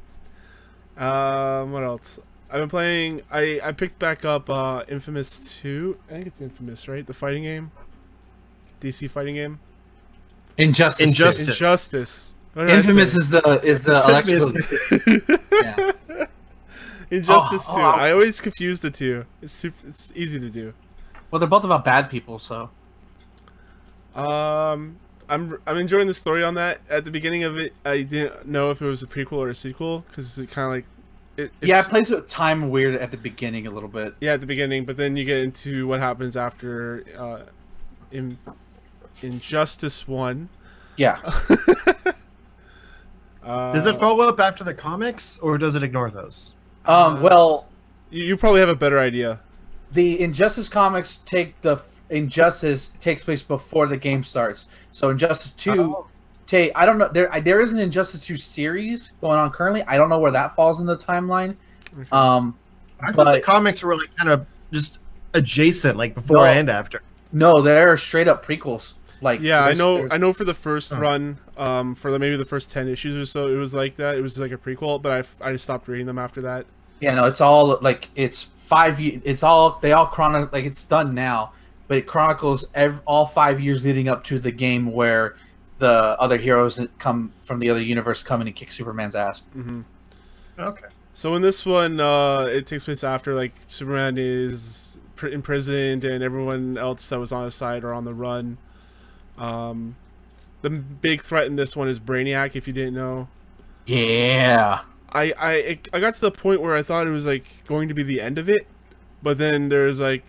What else? I've been playing. I picked back up Infamous 2. I think it's Infamous, right? The fighting game, DC fighting game. Injustice. Injustice. What did I Infamous say? is the electrical. Yeah. Injustice 2. Oh. I always confuse the two. It's easy to do. Well, they're both about bad people, so. I'm enjoying the story on that. At the beginning of it, I didn't know if it was a prequel or a sequel, because it's kind of like Yeah, it plays with time weird at the beginning a little bit. Yeah, at the beginning, but then you get into what happens after Injustice 1. Yeah. Does it follow up after the comics, or does it ignore those? Well, you probably have a better idea. The Injustice comics Injustice takes place before the game starts. So Injustice 2 I don't know, there is an Injustice 2 series going on currently. I don't know where that falls in the timeline. Okay. I thought the comics were like kind of just adjacent, like before and after. No, they're straight up prequels. Like, Yeah, I know for the first run, for maybe the first 10 issues or so, it was like that. It was like a prequel, but I stopped reading them after that. Yeah, no, it's all like it's 5 years. It's all they all chronicle like it's done now, but it chronicles all 5 years leading up to the game where the other heroes that come from the other universe come in and kick Superman's ass. Mm-hmm. Okay. So in this one, it takes place after like Superman is imprisoned and everyone else that was on his side are on the run. The big threat in this one is Brainiac, if you didn't know. Yeah. I got to the point where I thought it was like going to be the end of it, but then there's like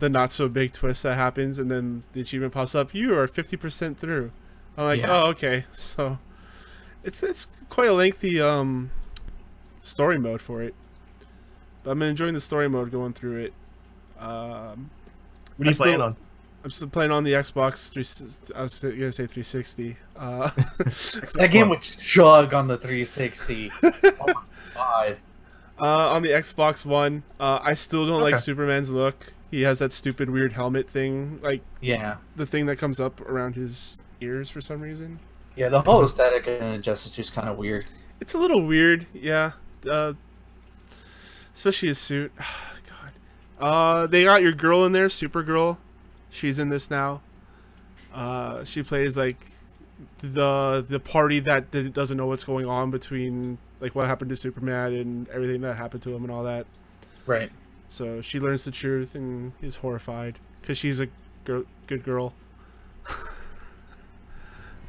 the not so big twist that happens, and then the achievement pops up. You are 50% through. I'm like, Yeah. oh, okay. So it's quite a lengthy story mode for it, but I'm enjoying the story mode going through it. What are you playing on? I'm still playing on the Xbox 3. I was gonna say 360. That game would chug on the 360. Oh my god. On the Xbox One, I still don't like Superman's look. He has that stupid weird helmet thing, like the thing that comes up around his ears for some reason. Yeah, the whole aesthetic in Injustice 2 is kind of weird. It's a little weird, yeah. Especially his suit. God. They got your girl in there, Supergirl. She's in this now. She plays like the party that doesn't know what's going on between like what happened to Superman and everything that happened to him and all that. Right. So she learns the truth and is horrified because she's a good girl.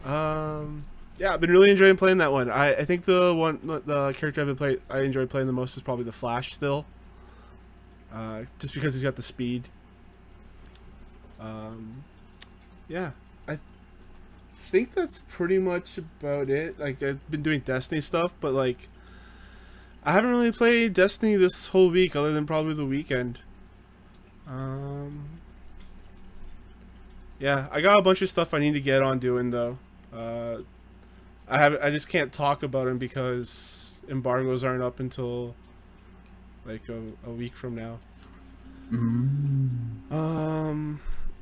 Yeah, I've been really enjoying playing that one. I think the character I enjoyed playing the most is probably the Flash still. Just because he's got the speed. Yeah, I think that's pretty much about it. Like, I've been doing Destiny stuff, but like I haven't really played Destiny this whole week other than probably the weekend. Yeah, I got a bunch of stuff I need to get on doing though. I just can't talk about them because embargoes aren't up until like a week from now.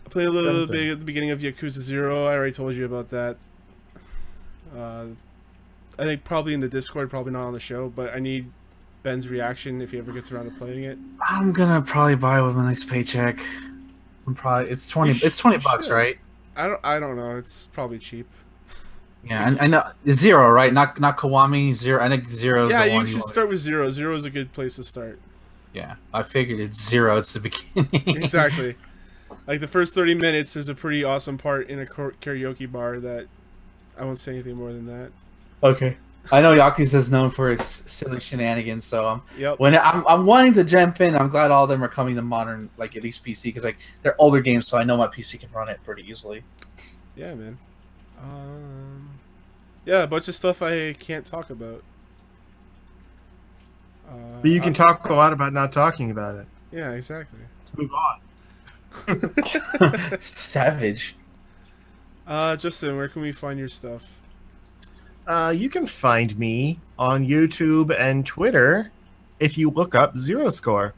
I played a little bit at the beginning of Yakuza 0. I already told you about that. I think probably in the Discord, probably not on the show, but I need Ben's reaction if he ever gets around to playing it. I'm gonna probably buy it with my next paycheck. It's 20 bucks, right? I don't know. It's probably cheap. Yeah, I know Zero, right? Not Kiwami. Zero. I think Zero. Yeah, you should start with Zero. Zero is a good place to start. Yeah, I figured it's Zero. It's the beginning. Exactly. Like the first 30 minutes, there's a pretty awesome part in a karaoke bar that I won't say anything more than that. Okay. I know Yakuza's known for its silly shenanigans, so yep. When I'm wanting to jump in, I'm glad all of them are coming to modern, like at least PC, because like they're older games, so I know my PC can run it pretty easily. Yeah, man. Yeah, a bunch of stuff I can't talk about. But you can talk a lot about not talking about it. Yeah, exactly. Let's move on. Savage. Justin, where can we find your stuff? You can find me on YouTube and Twitter if you look up Zero Score.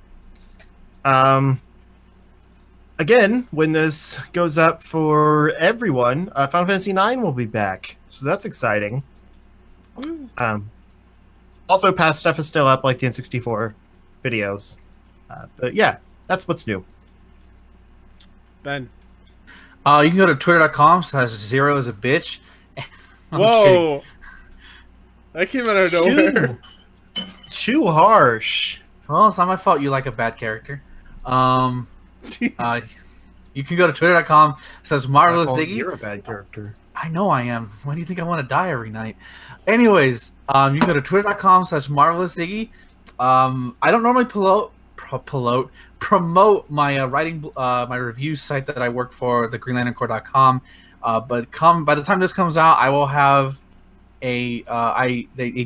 Again, when this goes up for everyone, Final Fantasy IX will be back, so that's exciting. Also, past stuff is still up, like the N64 videos. But yeah, that's what's new. Ben. You can go to twitter.com/zero is a bitch. Whoa! That came out of nowhere. Too harsh. Well, it's not my fault you like a bad character. You can go to twitter.com/marvelous Diggy. You're a bad character. I know I am. Why do you think I want to die every night? Anyways, you can go to twitter.com/marvelous Diggy. I don't normally promote my writing my review site that I work for, the greenlanterncorps.com. But by the time this comes out, I will have they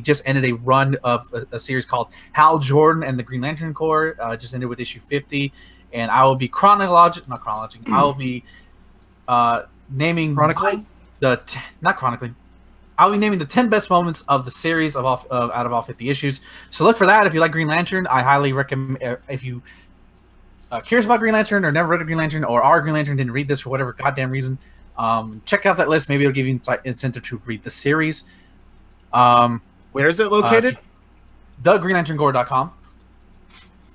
just ended a run of a series called Hal Jordan and the Green Lantern Corps. Just ended with issue 50, and I will be I will be naming I'll be naming the 10 best moments of the series out of all 50 issues. So look for that if you like Green Lantern. I highly recommend if you curious about Green Lantern or never read a Green Lantern or are a Green Lantern, didn't read this for whatever goddamn reason. Check out that list. Maybe it'll give you incentive to read the series. Where is it located? TheGreenLanternGore.com.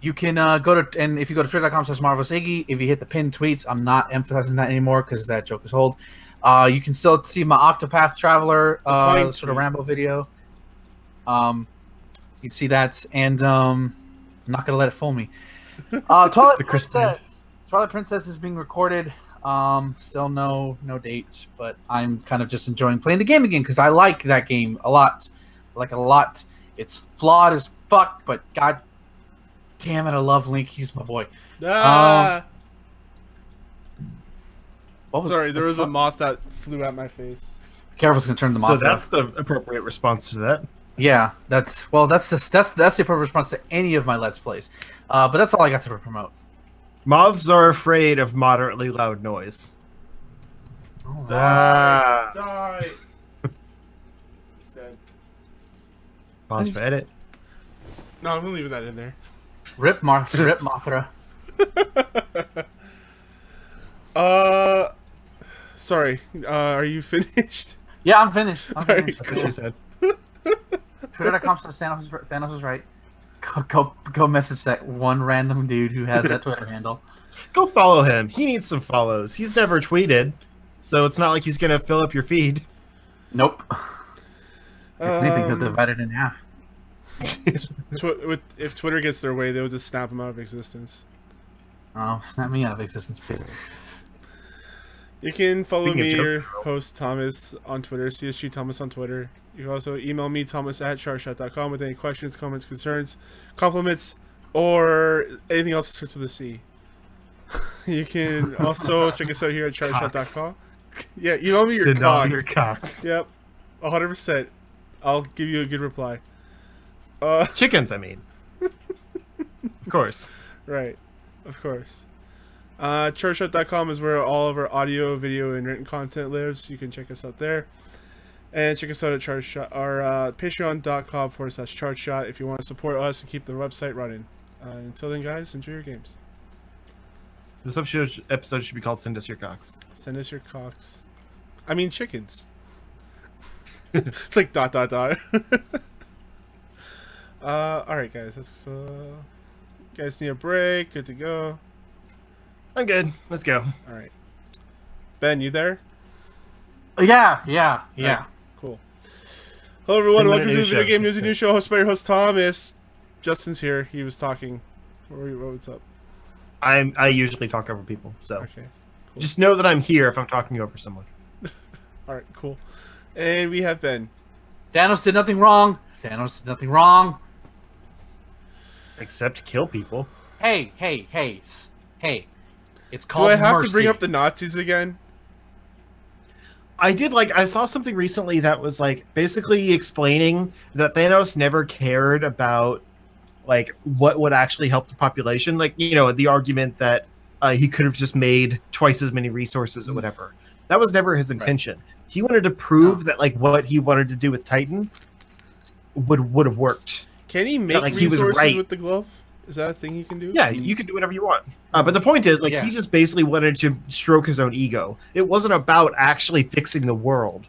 You can go to, and if you go to twitter.com/MarvelousIggy, if you hit the pinned tweets, I'm not emphasizing that anymore because that joke is old. You can still see my Octopath Traveler sort of Rambo video. You see that, and I'm not gonna let it fool me. Twilight Princess is being recorded. Still no date, but I'm kind of just enjoying playing the game again because I like that game a lot. Like a lot. It's flawed as fuck, but god damn it, I love Link. He's my boy. Sorry, there was a moth that flew at my face. Careful, it's gonna turn the moth. So that's the appropriate response to that. Yeah, that's the appropriate response to any of my Let's Plays. But that's all I got to promote. Moths are afraid of moderately loud noise. Die! It's dead. Pause for edit. No, I'm leaving that in there. Rip Mothra. Sorry. Are you finished? Yeah, I'm finished. I'm finished. That's what you said. Thanos is right. Go message that one random dude who has that Twitter handle. Go follow him. He needs some follows. He's never tweeted, so it's not like he's gonna fill up your feed. Nope. If anything, he'll divide it in half. If Twitter gets their way, they'll just snap him out of existence. Oh, snap me out of existence, please. You can follow me, your host Thomas, on Twitter. CSG Thomas on Twitter. You can also email me, thomas@charshot.com, with any questions, comments, concerns, compliments, or anything else that starts with a C. You can also check us out here at charshot.com. Yeah, email me your cock. Your cocks. Yep, 100%. I'll give you a good reply. Chickens, I mean. Of course. Right, of course. Charshot.com is where all of our audio, video, and written content lives. You can check us out there. And check us out at Charshot, our patreon.com/Charshot if you want to support us and keep the website running. Until then, guys, enjoy your games. This episode should be called Send Us Your Cocks. Send us your cocks. I mean, chickens. It's like ... Alright, guys. Let's, you guys need a break. Good to go. I'm good. Let's go. Alright. Ben, you there? Yeah. Right. Cool. Hello, everyone. Welcome to the Video Game News and News Show, hosted by your host, Thomas. Justin's here. He was talking. What's up? I usually talk over people, so okay, cool. Just know that I'm here if I'm talking over someone. Alright, cool. And we have Ben. Thanos did nothing wrong. Except kill people. Hey. It's called Do I have mercy. to bring up the Nazis again? I saw something recently that was like basically explaining that Thanos never cared about like what would actually help the population. Like, you know, the argument that he could have just made twice as many resources or whatever. That was never his intention. Right. He wanted to prove that like what he wanted to do with Titan would have worked. Can he make resources with the glove? Is that a thing he can do? Yeah, you can do whatever you want. But the point is, like, he just basically wanted to stroke his own ego. It wasn't about actually fixing the world.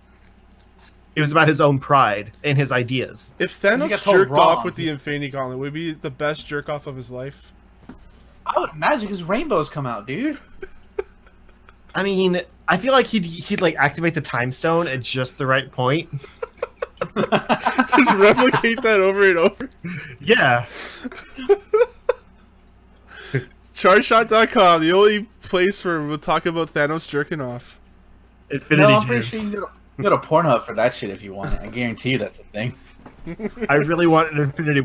It was about his own pride and his ideas. If Thanos jerked off with the Infinity Gauntlet, would it be the best jerk off of his life? I would imagine because rainbows come out, dude. I mean, I feel like he'd like activate the time stone at just the right point. Just replicate that over and over. Yeah. Charshot.com, the only place where we'll talk about Thanos jerking off. Infinity I'm pretty sure you can go to Pornhub for that shit if you want it. I guarantee you that's a thing. I really want an Infinity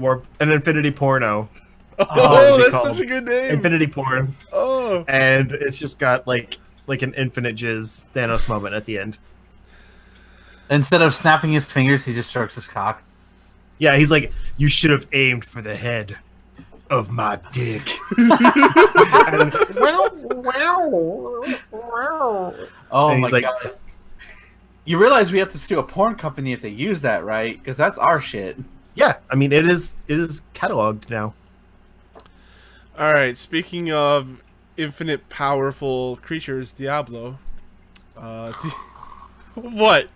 porno. Oh, that's such a good name. Infinity porn. Oh. And it's just got like an infinite jizz Thanos moment at the end. Instead of snapping his fingers, he just strokes his cock. Yeah, he's like, you should have aimed for the head of my dick. Oh my god. You realize we have to sue a porn company if they use that, right? Because that's our shit. Yeah, I mean, it is cataloged now. Alright, speaking of infinite powerful creatures, Diablo. What?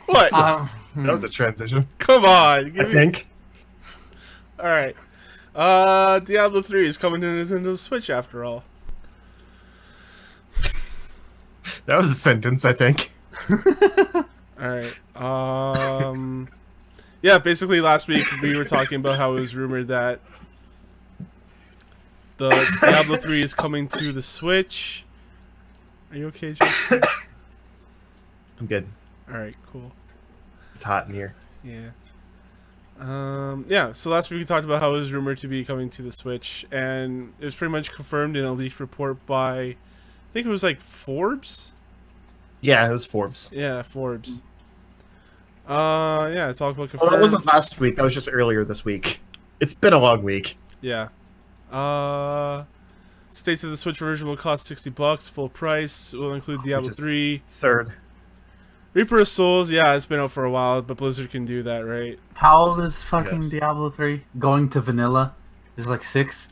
What? That was a transition. Come on. I think. All right. Diablo 3 is coming to Nintendo Switch after all. That was a sentence, I think. Alright. Yeah, basically last week we were talking about how it was rumored that the Diablo 3 is coming to the Switch. Are you okay, Jason? I'm good. Alright, cool. It's hot in here. Yeah. Yeah, so last week we talked about how it was rumored to be coming to the Switch, and it was pretty much confirmed in a leaked report by, I think it was like Forbes? Yeah, it was Forbes. Yeah, Forbes. Yeah, it's all about confirmed. Well, that wasn't last week. That was just earlier this week. It's been a long week. Yeah. States that the Switch version will cost $60, full price. It will include Diablo 3. Absurd. Reaper of Souls, yeah, it's been out for a while, but Blizzard can do that, right? How old is fucking Yes. Diablo 3? Going to vanilla? Is it like 6?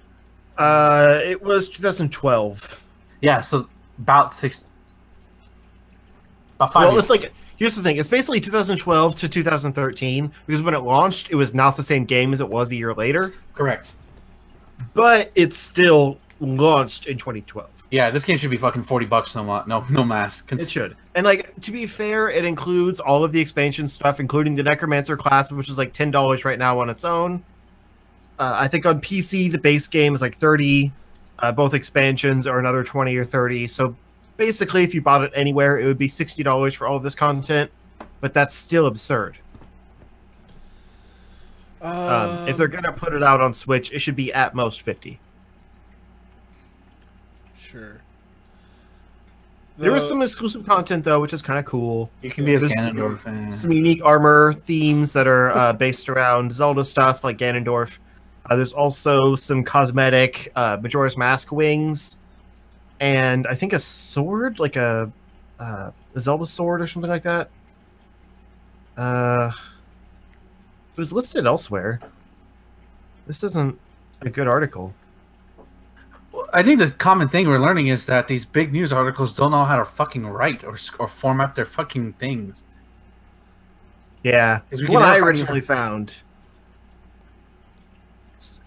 It was 2012. Yeah, so about 6. About 5 Well, years. it's like, here's the thing. It's basically 2012 to 2013, because when it launched, it was not the same game as it was a year later, Correct. but it still launched in 2012. Yeah, this game should be fucking $40 no mask. It should. And, like, to be fair, it includes all of the expansion stuff, including the Necromancer class, which is like $10 right now on its own. I think on PC, the base game is like $30. Both expansions are another $20 or $30. So basically, if you bought it anywhere, it would be $60 for all of this content. But that's still absurd. If they're going to put it out on Switch, it should be at most $50. Sure. There was some exclusive content, though, which is kind of cool. You can be as There's Ganondorf fan. some unique armor themes that are based around Zelda stuff, like Ganondorf. There's also some cosmetic Majora's Mask wings, and I think a sword, like a Zelda sword or something like that. It was listed elsewhere. This isn't a good article. I think the common thing we're learning is that these big news articles don't know how to fucking write or format their fucking things. Yeah, Because we what can I never find originally found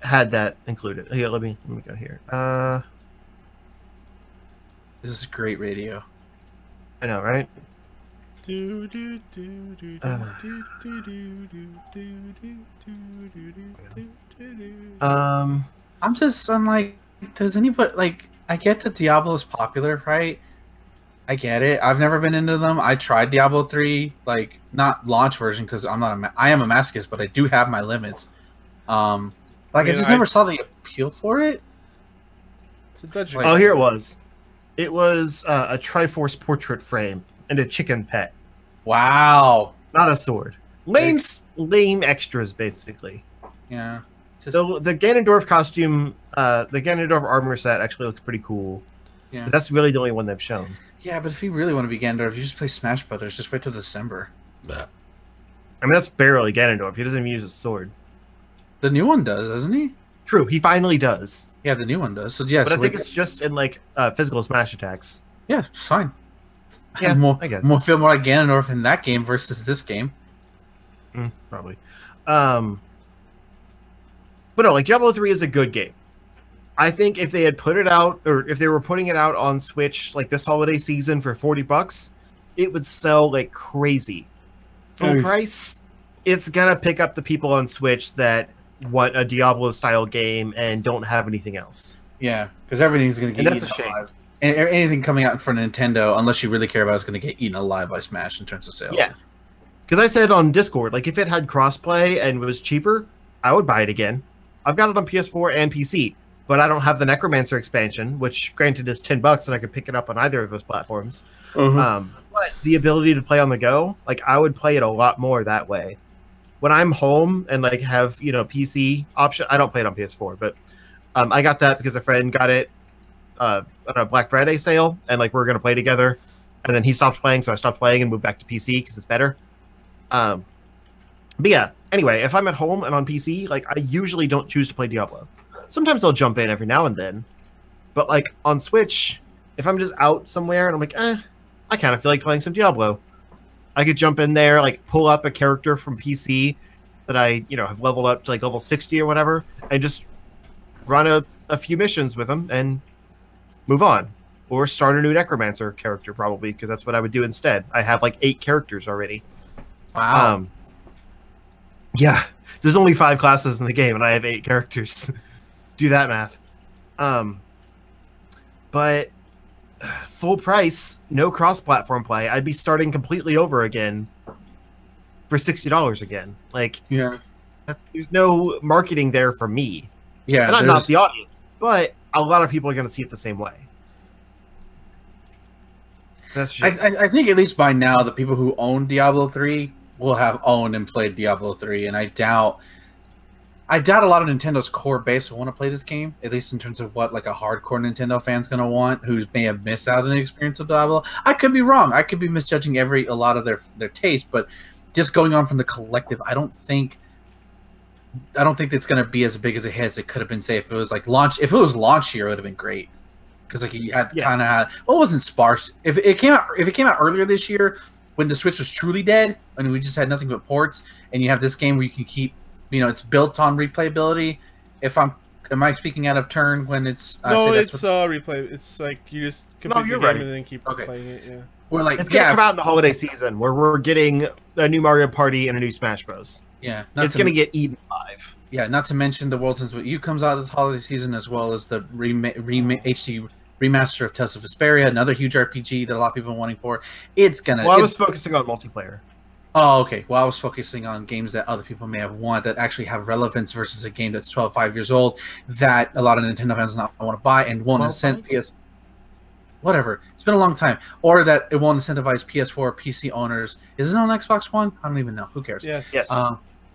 had that included. Here, let me go here. This is great radio. I know, right? I'm like, does anybody, like, I get that Diablo is popular, right? I get it. I've never been into them. I tried Diablo 3, like, not launch version, because I am a masochist, but I do have my limits. Like, I just never saw the appeal for it. It's a dungeon. Oh, here it was. It was a Triforce portrait frame and a chicken pet. Wow. Not a sword. Lame extras, basically. Yeah. The Ganondorf costume, the Ganondorf armor set actually looks pretty cool. Yeah. But that's really the only one they've shown. Yeah, but if you really want to be Ganondorf, you just play Smash Brothers. Just wait till December. I mean, that's barely Ganondorf. He doesn't even use his sword. The new one does, doesn't he? True, he finally does. Yeah, the new one does. So yeah, But I think it's just in like physical smash attacks. yeah, it's fine. Yeah, I guess. feel more like Ganondorf in that game versus this game. Probably. But no, like Diablo 3 is a good game. I think if they had put it out, or if they were putting it out on Switch like this holiday season for $40, it would sell like crazy. Full price, it's gonna pick up the people on Switch that want a Diablo style game and don't have anything else. Yeah, because everything's going to get And eaten that's a shame. alive. And anything coming out for Nintendo, unless you really care about it, is going to get eaten alive by Smash in terms of sales. Yeah. Because I said on Discord, like if it had crossplay and was cheaper, I would buy it again. I've got it on PS4 and PC, but I don't have the Necromancer expansion, which granted is $10 and I could pick it up on either of those platforms. But the ability to play on the go, like I would play it a lot more that way. When I'm home and like have, PC option, I don't play it on PS4, but I got that because a friend got it on a Black Friday sale, and like we're gonna play together. And then he stopped playing, so I stopped playing and moved back to PC because it's better. But yeah, anyway, if I'm at home and on PC, like I usually don't choose to play Diablo. Sometimes I'll jump in every now and then, but like on Switch, if I'm just out somewhere and I'm like, I kind of feel like playing some Diablo. I could jump in there, like pull up a character from PC that I, have leveled up to like level 60 or whatever, and just run a few missions with them and move on. Or start a new Necromancer character, probably, because that's what I would do instead. I have like 8 characters already. Wow. Yeah, there's only 5 classes in the game, and I have 8 characters. Do that math. But full price, no cross-platform play. I'd be starting completely over again for $60 again. Like, yeah, there's no marketing there for me. Yeah, and I'm not the audience, but a lot of people are going to see it the same way. That's I think at least by now the people who own Diablo 3 will have owned and played Diablo 3, and I doubt a lot of Nintendo's core base will want to play this game, at least in terms of what like a hardcore Nintendo fan's going to want, who may have missed out on the experience of Diablo. I could be wrong. I could be misjudging a lot of their taste, but just going on from the collective, I don't think it's going to be as big as it could have been. Say if it was like launch, if it was launch year, it would have been great. Because like you had kind of had, well, it wasn't sparse. If it came out earlier this year, when the Switch was truly dead, and we just had nothing but ports, and you have this game where you can keep, it's built on replayability. Am I speaking out of turn when it's? No, it's replay. It's like you just complete the game and then keep playing it. Yeah. We're like, it's gonna come out in the holiday season where we're getting a new Mario Party and a new Smash Bros. Yeah, it's gonna get eaten alive. Yeah, not to mention the World Ends With You comes out this holiday season, as well as the HD remaster of Tales of Vesperia, another huge RPG that a lot of people are wanting for. It's gonna. Well, I was focusing on multiplayer. Oh, okay. Well, I was focusing on games that other people may have wanted that actually have relevance versus a game that's 5 years old that a lot of Nintendo fans not want to buy and won't incentivize. Whatever. It's been a long time. Or that it won't incentivize PS4 PC owners. Is it on Xbox One? I don't even know. Who cares? Yes.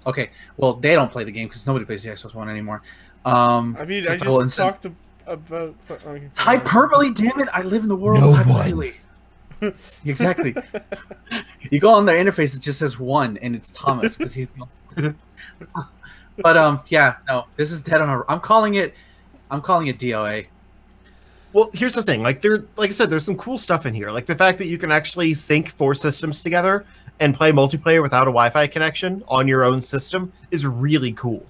Okay. Well, they don't play the game because nobody plays the Xbox One anymore. I mean, I just talked about hyperbole. Damn it! I live in the world of hyperbole. Exactly. You go on their interface, it just says 1, and it's Thomas because he's the But yeah, no, this is dead on a. I'm calling it DOA. Well, here's the thing. Like I said, there's some cool stuff in here. Like the fact that you can actually sync 4 systems together and play multiplayer without a Wi-Fi connection on your own system is really cool.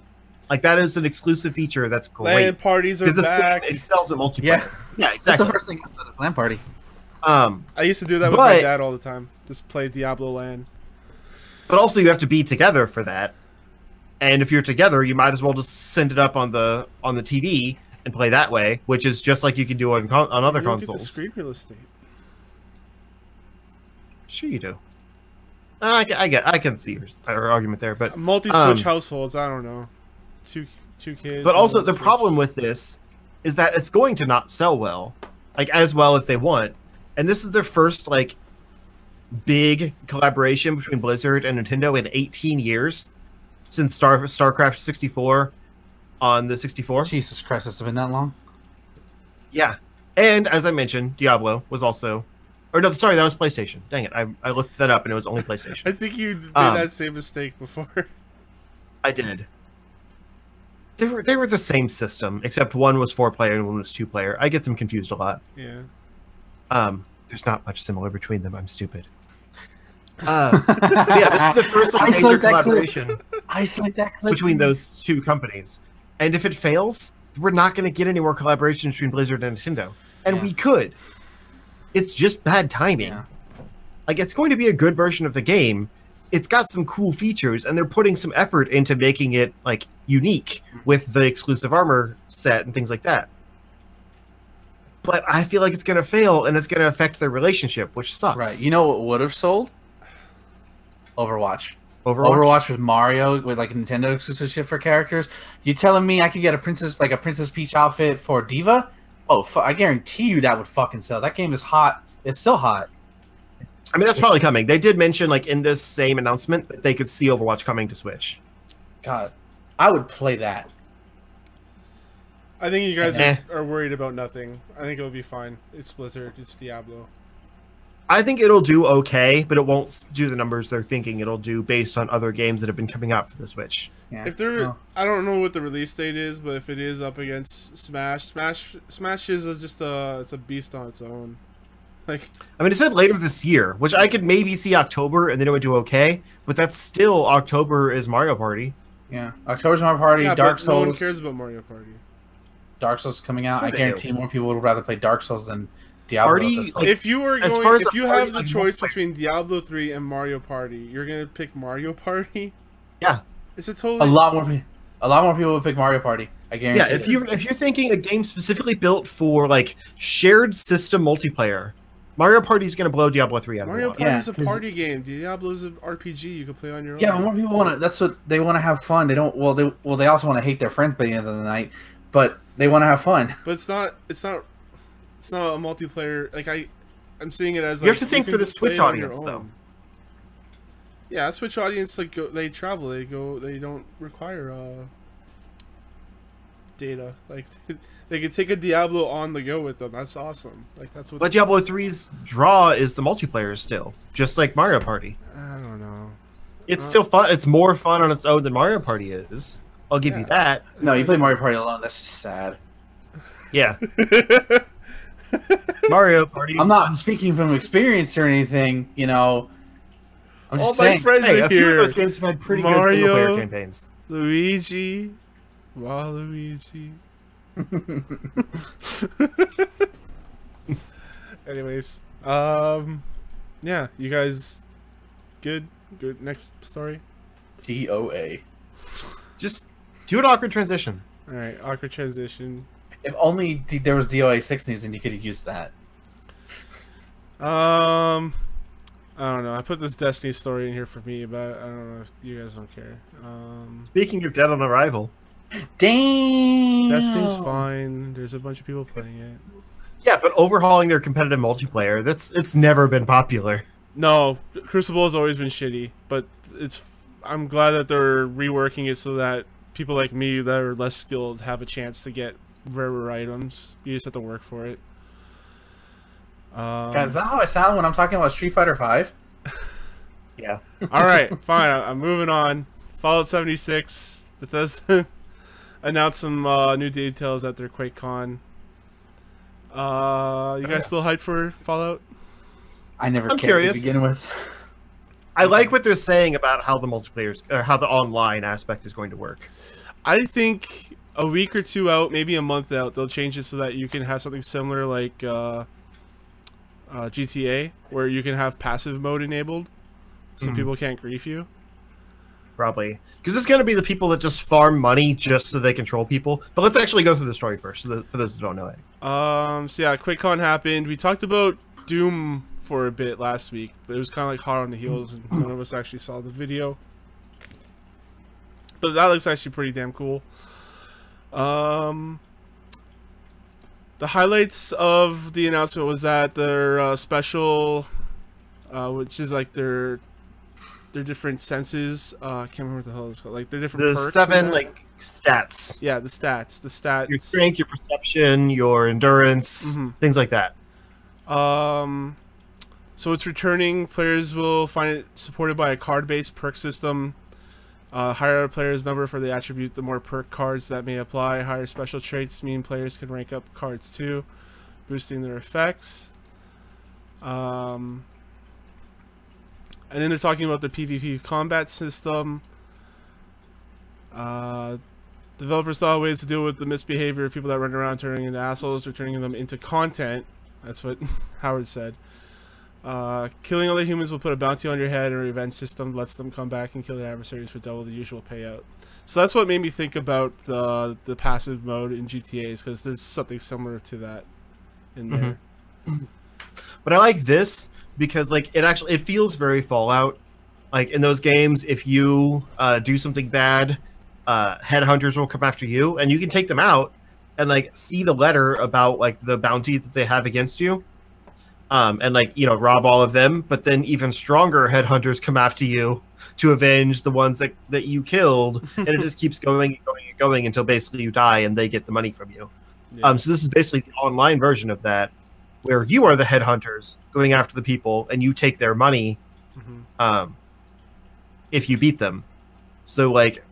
Like that is an exclusive feature that's great. LAN parties are back. It sells at multiplayer. Yeah, exactly. That's the first thing I thought of, LAN party. I used to do that with my dad all the time. Just play Diablo LAN. But also, you have to be together for that. And if you're together, you might as well just send it up on the TV and play that way, which is just like you can do on other consoles. Get the screen real estate. Sure, you do. I can see your argument there, but multi-Switch households. I don't know. Two kids. But also, the problem with this is that it's going to not sell well, like as well as they want. And this is their first like big collaboration between Blizzard and Nintendo in 18 years since StarCraft 64 on the 64. Jesus Christ, it's been that long? Yeah. And as I mentioned, Diablo was also... Or no, sorry, that was PlayStation. Dang it, I looked that up and it was only PlayStation. I think you made that same mistake before. I did. They were the same system, except one was 4-player and one was 2-player. I get them confused a lot. Yeah. There's not much similar between them. I'm stupid. Yeah, it's the first major collaboration. Isolate that clip between those two companies. And if it fails, we're not going to get any more collaboration between Blizzard and Nintendo. And we could. It's just bad timing. Yeah. Like, it's going to be a good version of the game. It's got some cool features, and they're putting some effort into making it, like, unique with the exclusive armor set and things like that. But I feel like it's going to fail, and it's going to affect their relationship, which sucks. Right. You know what would have sold? Overwatch. Overwatch with Mario, with like Nintendo exclusive shit for characters. You telling me I could get a Princess Peach outfit for Diva? Oh, I guarantee you that would fucking sell. That game is hot. It's still hot. I mean, that's probably coming. They did mention, like, in this same announcement that they could see Overwatch coming to Switch. God, I would play that. I think you guys are worried about nothing. I think it'll be fine. It's Blizzard. It's Diablo. I think it'll do okay, but it won't do the numbers they're thinking it'll do based on other games that have been coming out for the Switch. Yeah. If they're, I don't know what the release date is, but if it is up against Smash is just it's a beast on its own. Like, I mean, it said later this year, which I could maybe see October, and then it would do okay. But that's still October is Mario Party. Yeah, October's Mario Party. yeah, Dark but no one Souls. cares about Mario Party. Dark Souls is coming out. Sure I they guarantee do. more people would rather play Dark Souls than Diablo. Party, like, If you were as going, far as if the you party, have the like, choice multiplayer. between Diablo 3 and Mario Party, you're gonna pick Mario Party. Yeah, It's a a totally lot more people would pick Mario Party. I guarantee. yeah. If you're thinking a game specifically built for like shared system multiplayer, Mario Party is going to blow Diablo 3 out of the Mario water. Party is a 'cause- party game. Diablo's an RPG. You can play on your own. Yeah, but more people want to. That's what they want to have fun. They don't. Well, they also want to hate their friends by the end of the night, but they want to have fun. But it's not a multiplayer. Like I'm seeing it as You like, have to think can for the just play Switch it on your audience, though. own. Yeah, Switch audience like they travel. They go. They don't require data. Like they can take a Diablo on the go with them. That's awesome. Like that's what. But Diablo 3's draw is the multiplayer still, just like Mario Party. I don't know. It's still fun. It's more fun on its own than Mario Party is. I'll give you that. No, you play Mario Party alone. That's just sad. Yeah. Mario Party. I'm not speaking from experience or anything. You know, I'm All just my saying. friends Hey, are a few of here. those games have had pretty good Mario. single-player campaigns. Luigi, Waluigi. Anyways, yeah, you guys, good. Next story. DOA. Just do an awkward transition. All right, awkward transition. If only there was DOA 6 news, and you could have used that. I don't know. I put this Destiny story in here for me, but I don't know if you guys don't care. Speaking of Dead on Arrival. Damn. Destiny's fine. There's a bunch of people playing it. Yeah, but overhauling their competitive multiplayer, it's never been popular. No, Crucible has always been shitty, but I'm glad that they're reworking it so that people like me that are less skilled have a chance to get rarer items. You just have to work for it. God, is that how I sound when I'm talking about Street Fighter 5? Yeah. All right, fine. I'm moving on. Fallout 76. Bethesda announced some new details at their QuakeCon. You guys still hyped for Fallout? I never I'm cared curious. to begin with. I like what they're saying about how the multiplayer, or how the online aspect is going to work. I think a week or two out, maybe a month out, they'll change it so that you can have something similar like GTA, where you can have passive mode enabled, so people can't grief you. Probably. Because it's going to be the people that just farm money just so they control people. But let's actually go through the story first, for those that don't know it. So yeah, QuakeCon happened. We talked about Doom for a bit last week, but it was kind of like hot on the heels, and none of us actually saw the video. But that looks actually pretty damn cool. The highlights of the announcement was that their special, which is like their different senses. I can't remember what the hell it's called. Like their different The perks 7 and that. like stats. Yeah, the stats. Your strength, your perception, your endurance, things like that. So it's returning. Players will find it supported by a card-based perk system. Higher a player's number for the attribute, the more perk cards that may apply. Higher special traits mean players can rank up cards too, boosting their effects. And then they're talking about the PvP combat system. Developers thought of ways to deal with the misbehavior of people that run around turning into assholes or turning them into content. That's what Howard said. Killing other humans will put a bounty on your head, and a revenge system lets them come back and kill their adversaries for double the usual payout. So that's what made me think about the passive mode in GTAs, because there's something similar to that in there. But I like this because like it feels very Fallout. Like in those games, if you do something bad, headhunters will come after you, and you can take them out and like see the letter about like the bounties that they have against you. And like, you know, rob all of them, but then even stronger headhunters come after you to avenge the ones that you killed, and it just keeps going and going and going until basically you die and they get the money from you. Yeah. So this is basically the online version of that, where you are the headhunters going after the people and you take their money if you beat them. So like,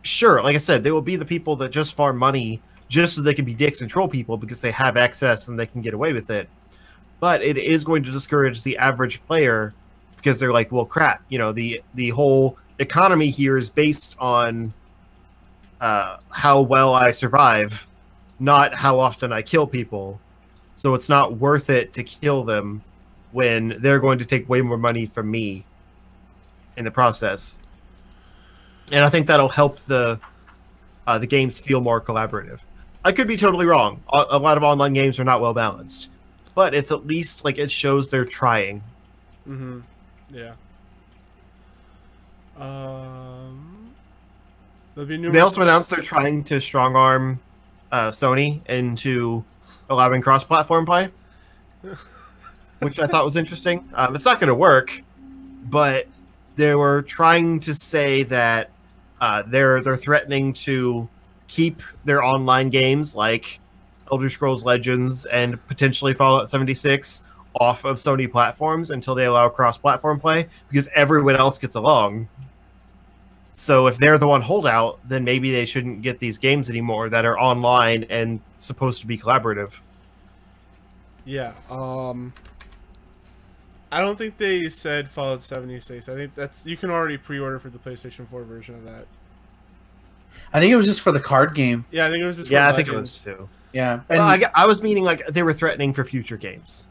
sure, like I said, there will be the people that just farm money just so they can be dicks and troll people because they have access and they can get away with it. but it is going to discourage the average player because they're like, well, crap, you know, the whole economy here is based on how well I survive, not how often I kill people. So it's not worth it to kill them when they're going to take way more money from me in the process. And I think that'll help the games feel more collaborative. I could be totally wrong. A lot of online games are not well balanced, but it's at least like it shows they're trying. Mm-hmm. Yeah. They also announced they're trying to strong arm Sony into allowing cross-platform play, which I thought was interesting. It's not going to work, but they were trying to say that they're threatening to keep their online games like Elder Scrolls Legends and potentially Fallout 76 off of Sony platforms until they allow cross-platform play, because everyone else gets along. So if they're the one holdout, then maybe they shouldn't get these games anymore that are online and supposed to be collaborative. Yeah. I don't think they said Fallout 76. I think that's you can already pre-order for the PlayStation 4 version of that. I think it was just for the card game. Yeah, I think it was just. Yeah, for I think it Legends. was too. Yeah, And I was meaning like they were threatening for future games.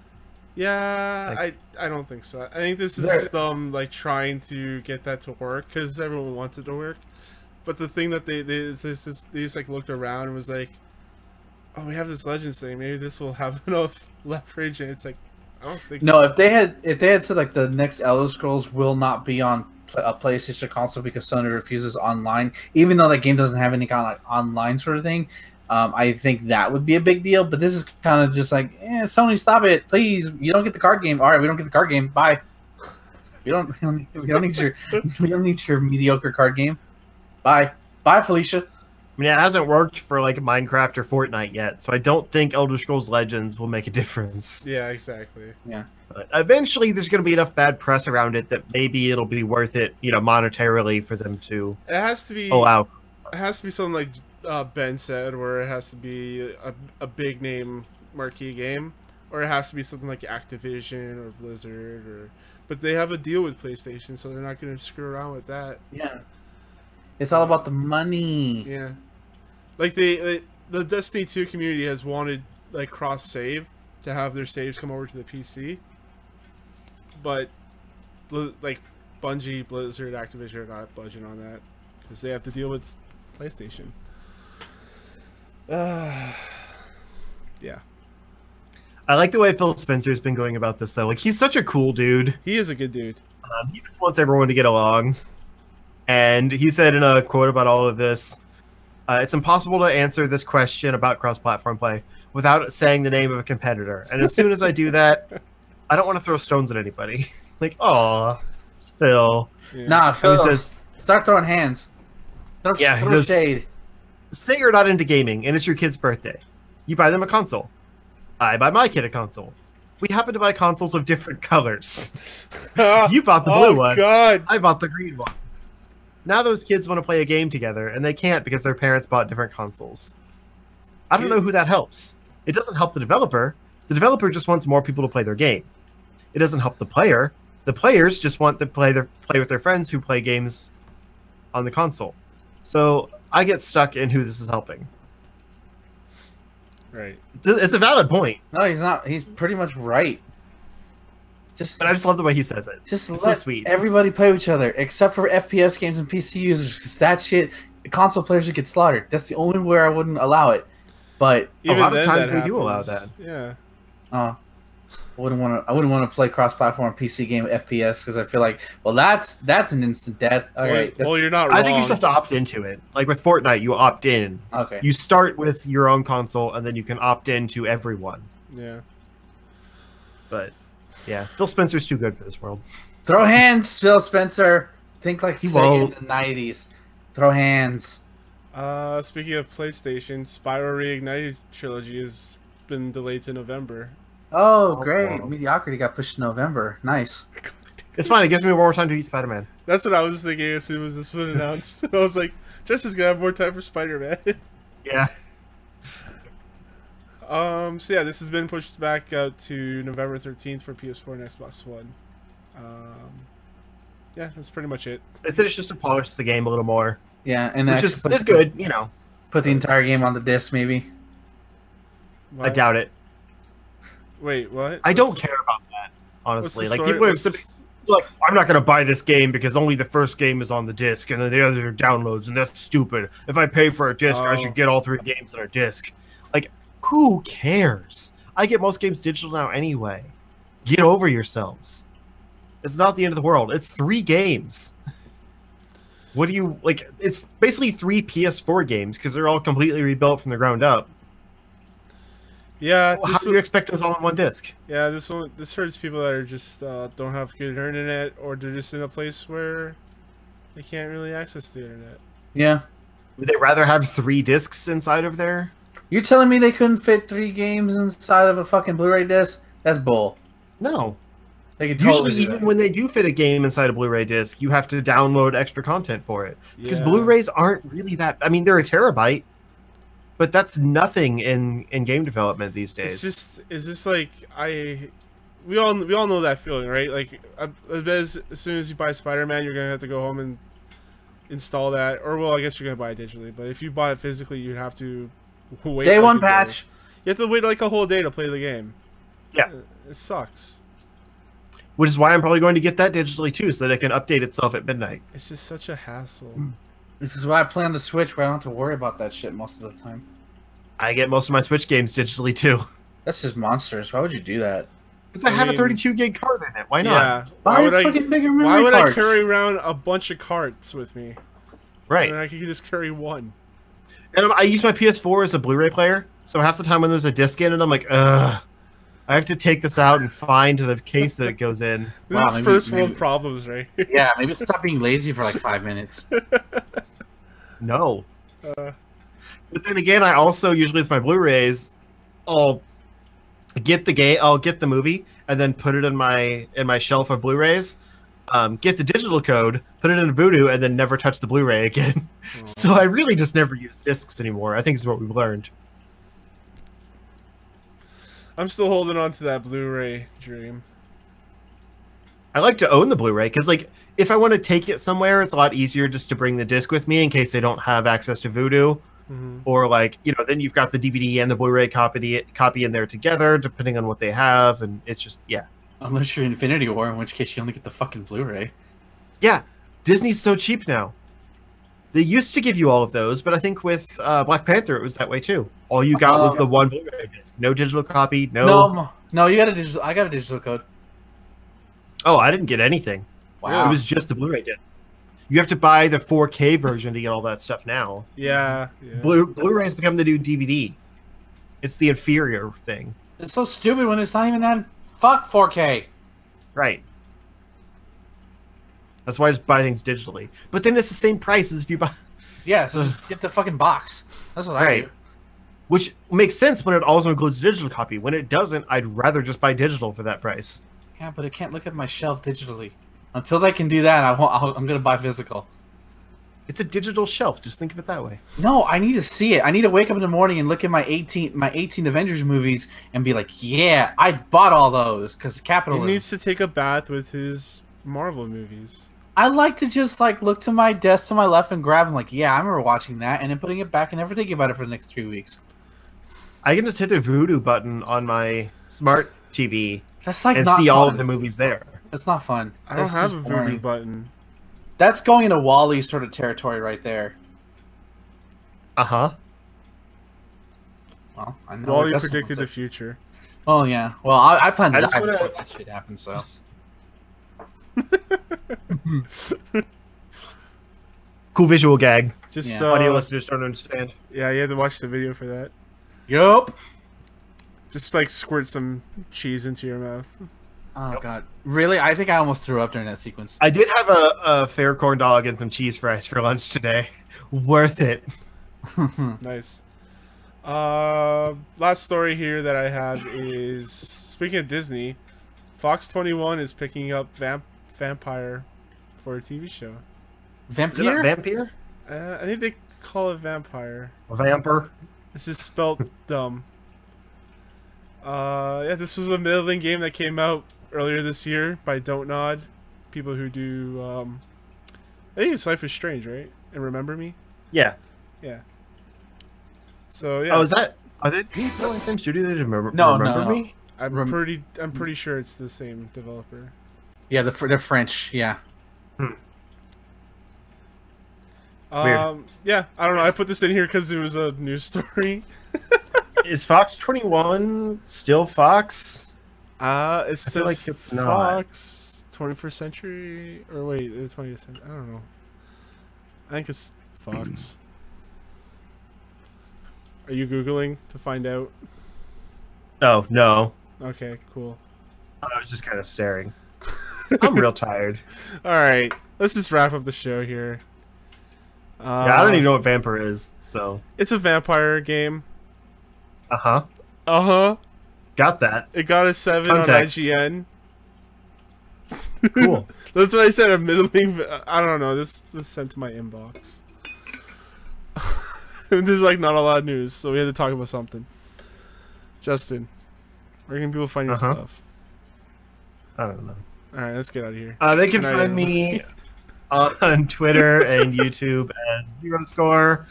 Yeah, Like, I don't think so. I think this is just them like trying to get that to work because everyone wants it to work. But the thing that they just like looked around and was like, oh, we have this Legends thing. Maybe this will have enough leverage. And it's like, I don't think. No, if they had said like the next Elder Scrolls will not be on a PlayStation console because Sony refuses online, even though that game doesn't have any kind of like online sort of thing. I think that would be a big deal, but this is kind of just like, Sony, stop it, please. You don't get the card game. All right, we don't get the card game. Bye. We don't need your mediocre card game. Bye, Felicia. I mean, it hasn't worked for like Minecraft or Fortnite yet, so I don't think Elder Scrolls Legends will make a difference. Yeah, exactly. Yeah. But eventually, there's going to be enough bad press around it that maybe it'll be worth it, you know, monetarily for them to. It has to be. Allow. It has to be something like Ben said, where it has to be a big name marquee game, or it has to be something like Activision or Blizzard, but they have a deal with PlayStation, so they're not going to screw around with that. Yeah. It's all about the money. Yeah. Like the Destiny 2 community has wanted like cross save to have their saves come over to the PC, but like Bungie, Blizzard, Activision are not budging on that because they have to deal with PlayStation. Yeah. I like the way Phil Spencer's been going about this, though. Like, he's such a cool dude. He is a good dude. He just wants everyone to get along. And he said in a quote about all of this, it's impossible to answer this question about cross-platform play without saying the name of a competitor. And as soon as I do that, I don't want to throw stones at anybody. Like, aw, it's Phil. Yeah. Nah, Phil, he says, start throwing hands. Throw shade. Say you're not into gaming and it's your kid's birthday. You buy them a console. I buy my kid a console. We happen to buy consoles of different colors. You bought the blue one. God. I bought the green one. Now those kids want to play a game together, and they can't because their parents bought different consoles. I don't know who that helps. It doesn't help the developer. The developer just wants more people to play their game. It doesn't help the player. The players just want to play with their friends who play games on the console. So I get stuck in who this is helping. Right. It's a valid point. No, he's not. He's pretty much right. But I just love the way he says it. Just it's let so sweet. everybody play with each other, except for FPS games and PC users. 'Cause that shit, console players would get slaughtered. That's the only where I wouldn't allow it. But Even a lot of then, times that they do allow happens. that. Yeah. I wouldn't want to play cross-platform PC game FPS because I feel like, well, that's an instant death. All right. Well, you're not wrong. I think you just have to opt into it. Like with Fortnite, you opt in. Okay. You start with your own console, and then you can opt in to everyone. Yeah. But yeah, Phil Spencer's too good for this world. Throw hands, Phil Spencer. Think like He Sega won't. in the 90s. Throw hands. Speaking of PlayStation, Spyro Reignited trilogy has been delayed to November. Oh, great. wow. Mediocrity got pushed to November. Nice. It's fine. It gives me one more time to beat Spider-Man. That's what I was thinking as soon as this was announced. I was like, Justin's gonna have more time for Spider-Man. Yeah. So yeah, this has been pushed back out to November 13th for PS4 and Xbox One. Yeah, that's pretty much it. They said it's just to polish the game a little more. Yeah, and Which is good, you know. Put the entire game on the disc, maybe. What? I doubt it. Wait, what? I don't care about that, honestly. Like, people are like, I'm not going to buy this game because only the first game is on the disc and then the others are downloads, and that's stupid. If I pay for a disc, I should get all 3 games on a disc. Like, who cares? I get most games digital now anyway. Get over yourselves. It's not the end of the world. It's 3 games. What do you, like, it's basically 3 PS4 games because they're all completely rebuilt from the ground up. Yeah. Well, how do you expect it was all on one disc? Yeah, this hurts people that are just don't have good internet, or they're just in a place where they can't really access the internet. Yeah. Would they rather have 3 discs inside of there? You're telling me they couldn't fit 3 games inside of a fucking Blu-ray disc? That's bull. No. They could totally Usually, even when they do fit a game inside a Blu-ray disc, you have to download extra content for it. Because Yeah. Blu-rays aren't really that... I mean, they're a terabyte, but that's nothing in game development these days. It's just like we all know that feeling, right? Like as soon as you buy Spider-Man, you're gonna have to go home and install that, or well, I guess you're gonna buy it digitally. But if you bought it physically, you'd have to wait. Day like one a patch. day. You have to wait like a whole day to play the game. Yeah. It sucks. Which is why I'm probably going to get that digitally too, so that it can update itself at midnight. It's just such a hassle. This is why I play on the Switch, where I don't have to worry about that shit most of the time. I get most of my Switch games digitally too. That's just monsters. Why would you do that? Because I have a 32 gig card in it. Why not? Yeah. Buy a fucking bigger memory Why would card. I carry around a bunch of carts with me? Right. And I could just carry one. And I use my PS4 as a Blu-ray player, so half the time when there's a disc in it, I'm like, ugh. I have to take this out and find the case that it goes in. This is first world problems, right? Yeah, maybe stop being lazy for like 5 minutes. No. But then again, I also usually with my Blu-rays, I'll get the game, I'll get the movie, and then put it in my shelf of Blu-rays. Get the digital code, put it in Voodoo, and then never touch the Blu-ray again. So I really just never use discs anymore. I think is what we've learned. I'm still holding on to that Blu-ray dream. I like to own the Blu-ray because, like, if I want to take it somewhere, it's a lot easier just to bring the disc with me in case they don't have access to Voodoo. Or, like, you know, then you've got the DVD and the Blu-ray copy in there together, depending on what they have, and it's just, yeah. Unless you're Infinity War, in which case you only get the fucking Blu-ray. Yeah, Disney's so cheap now. They used to give you all of those, but I think with Black Panther, it was that way too. All you got was the one Blu-ray disc. No digital copy, no... No, you got a digital... I got a digital code. Oh, I didn't get anything. Wow. It was just the Blu-ray disc. You have to buy the 4K version to get all that stuff now. Yeah. Blu-ray's become the new DVD. It's the inferior thing. It's so stupid when it's not even that... Fuck 4K. Right. That's why I just buy things digitally. But then it's the same price as if you buy... Yeah, so just get the fucking box. That's what I do. Which makes sense when it also includes a digital copy. When it doesn't, I'd rather just buy digital for that price. Yeah, but it can't look at my shelf digitally. Until they can do that, I'm gonna buy physical. It's a digital shelf. Just think of it that way. No, I need to see it. I need to wake up in the morning and look at my 18 Avengers movies and be like, yeah, I bought all those because capitalism. He needs to take a bath with his Marvel movies. I like to just like look to my desk to my left and grab them like, yeah, I remember watching that, and then putting it back and never thinking about it for the next 3 weeks. I can just hit the Voodoo button on my smart TV That's like and not see fun. all of the movies there. That's not fun. I don't That's have just a boring. Voodoo button. That's going into Wall-E sort of territory right there. Uh-huh. Well, I know Wally where predicted the Gus's future. Oh yeah. Well, I plan to I just die wanna- before that shit happens. So. Cool visual gag. Just Yeah. Audio listeners don't understand. yeah, you had to watch the video for that. Yup. Just like squirt some cheese into your mouth. Oh god. Really? I think I almost threw up during that sequence. I did have a fair corn dog and some cheese fries for lunch today. Worth it. Nice. Last story here that I have is, speaking of Disney, Fox 21 is picking up Vampire for a TV show. Is it not Vampire? vampire? I think they call it Vampire. Vamper? This is spelled dumb. Yeah, this was a middling game that came out earlier this year by Don't Nod. People who do, I think it's Life is Strange, right? And Remember Me? Yeah. Yeah. So, yeah. Oh, is that... Are they the same studio that remember me? I'm pretty sure it's the same developer. Yeah, they're French. Yeah. Weird. Yeah, I don't know. I put this in here because it was a news story. Is Fox 21 still Fox? It says like it's not. Fox 21st Century, or wait, 20th Century. I don't know. I think it's Fox. Are you Googling to find out? Oh, no. Okay, cool. I was just kind of staring. I'm real tired. Alright, let's just wrap up the show here. Yeah, I don't even know what Vampire is, so... It's a vampire game. Uh-huh. Uh-huh. Got that. It got a 7 Context. on IGN. Cool. That's what I said, a middling... I don't know, this was sent to my inbox. There's like not a lot of news, so we had to talk about something. Justin, where can people find your stuff? I don't know. Alright, let's get out of here. They can find me on Twitter and YouTube as ZeroScore.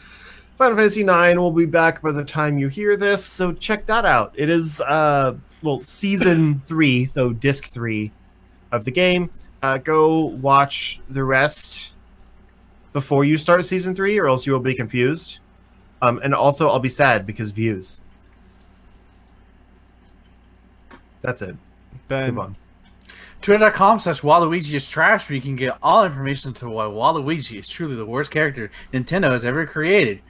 Final Fantasy IX will be back by the time you hear this, so check that out. It is, well, Season 3, so Disc 3 of the game. Go watch the rest before you start Season 3, or else you will be confused. And also, I'll be sad because views. That's it. Ben. Move on. Twitter.com/Waluigi is trash, where you can get all information to why Waluigi is truly the worst character Nintendo has ever created.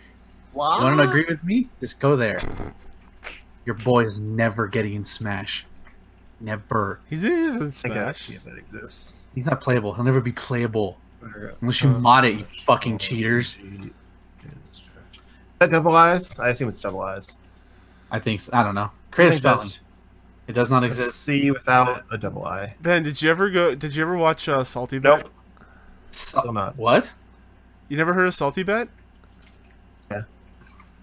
Wow. You want to agree with me? Just go there. Your boy is never getting in Smash. Never. Is in I gotta Smash. see if it exists. He's not playable. He'll never be playable. Unless you mod it, you fucking cheaters. Is that double eyes? I assume it's double eyes. I think so. I don't know. Creative I think spelling. that's- It does not Let's exist. see without a double eye. Ben, did you ever watch Salty Bet? Nope. Still not. What? You never heard of Salty Bet? Yeah.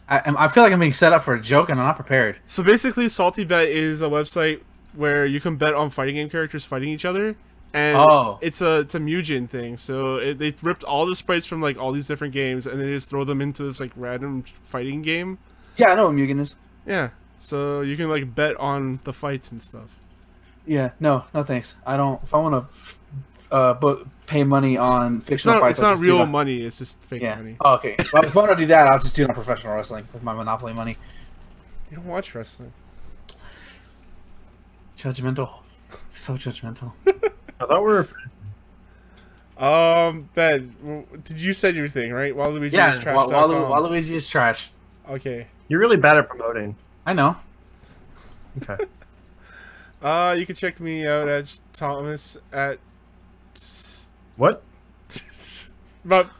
I feel like I'm being set up for a joke and I'm not prepared. So basically, Salty Bet is a website where you can bet on fighting game characters fighting each other, and it's a Mugen thing. So they ripped all the sprites from like all these different games, and they just throw them into this like random fighting game. Yeah, I know what Mugen is. Yeah, so you can like bet on the fights and stuff. Yeah, no thanks. I don't. If I want to pay money on fictional fights, It's not real money. It's just fake money. Oh, okay. Well, if I want to do that, I'll just do it on professional wrestling with my Monopoly money. You don't watch wrestling. Judgmental. So judgmental. I thought we were. Ben, did you said your thing right? Waluigi Yeah, is trash. Waluigi is trash. Okay. You're really bad at promoting. I know. Okay. You can check me out at Thomas at What? but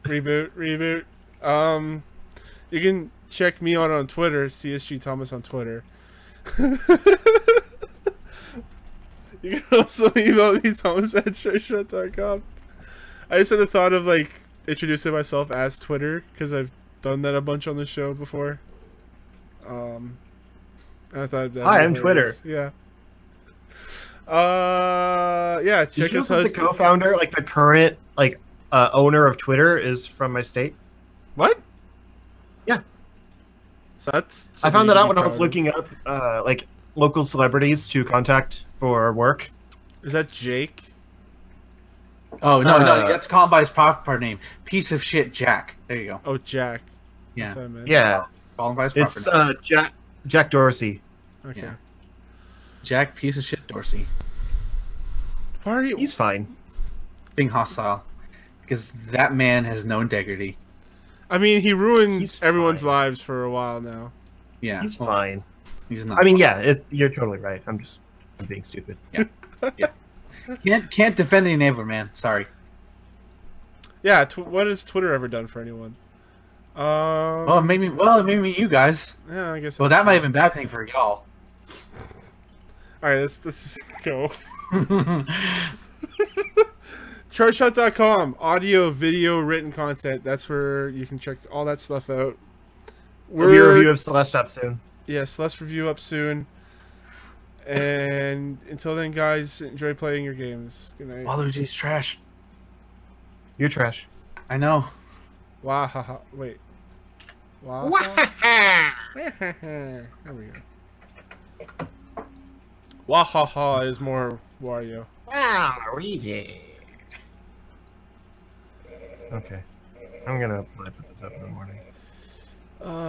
reboot. You can check me out on Twitter, CSG Thomas on Twitter. You can also email me, thomas@showshot.com. I just had the thought of like introducing myself as Twitter because I've done that a bunch on the show before. And I thought Hi, I'm Twitter. Yeah. Yeah. Did Check you us know out. that the co-founder, like the current, like owner of Twitter, is from my state? What? Yeah. So that's. I found that out when I proud was of. looking up, like local celebrities to contact for work. Is that Jake? Oh no, you have to call him by his proper name. Piece of shit, Jack. There you go. Oh, Jack. Yeah. That's what I meant. Yeah, Call him by his proper it's name. Jack Dorsey. Okay. Yeah. Jack, piece of shit, Dorsey. Why are you? He's fine. Being hostile, because that man has no integrity. I mean, he ruins He's everyone's fine. lives for a while now. Yeah, He's well, fine. He's not. I mean, yeah, you're totally right. I'm being stupid. can't defend the enabler, man. Sorry. Yeah. What has Twitter ever done for anyone? Well, it made me you guys. Yeah, I guess. Well, that's that might true. have been a bad thing for y'all. All right, let's go. Chartshot.com, audio, video, written content. That's where you can check all that stuff out. We'll be a review of Celeste up soon. Yes, let's review up soon. And until then, guys, enjoy playing your games. Good night. Waluigi's trash. You're trash. I know. Wahaha. Wait. Wahaha. There we go. Wahaha is more Wario. Waluigi. Okay. I'm gonna put this up in the morning.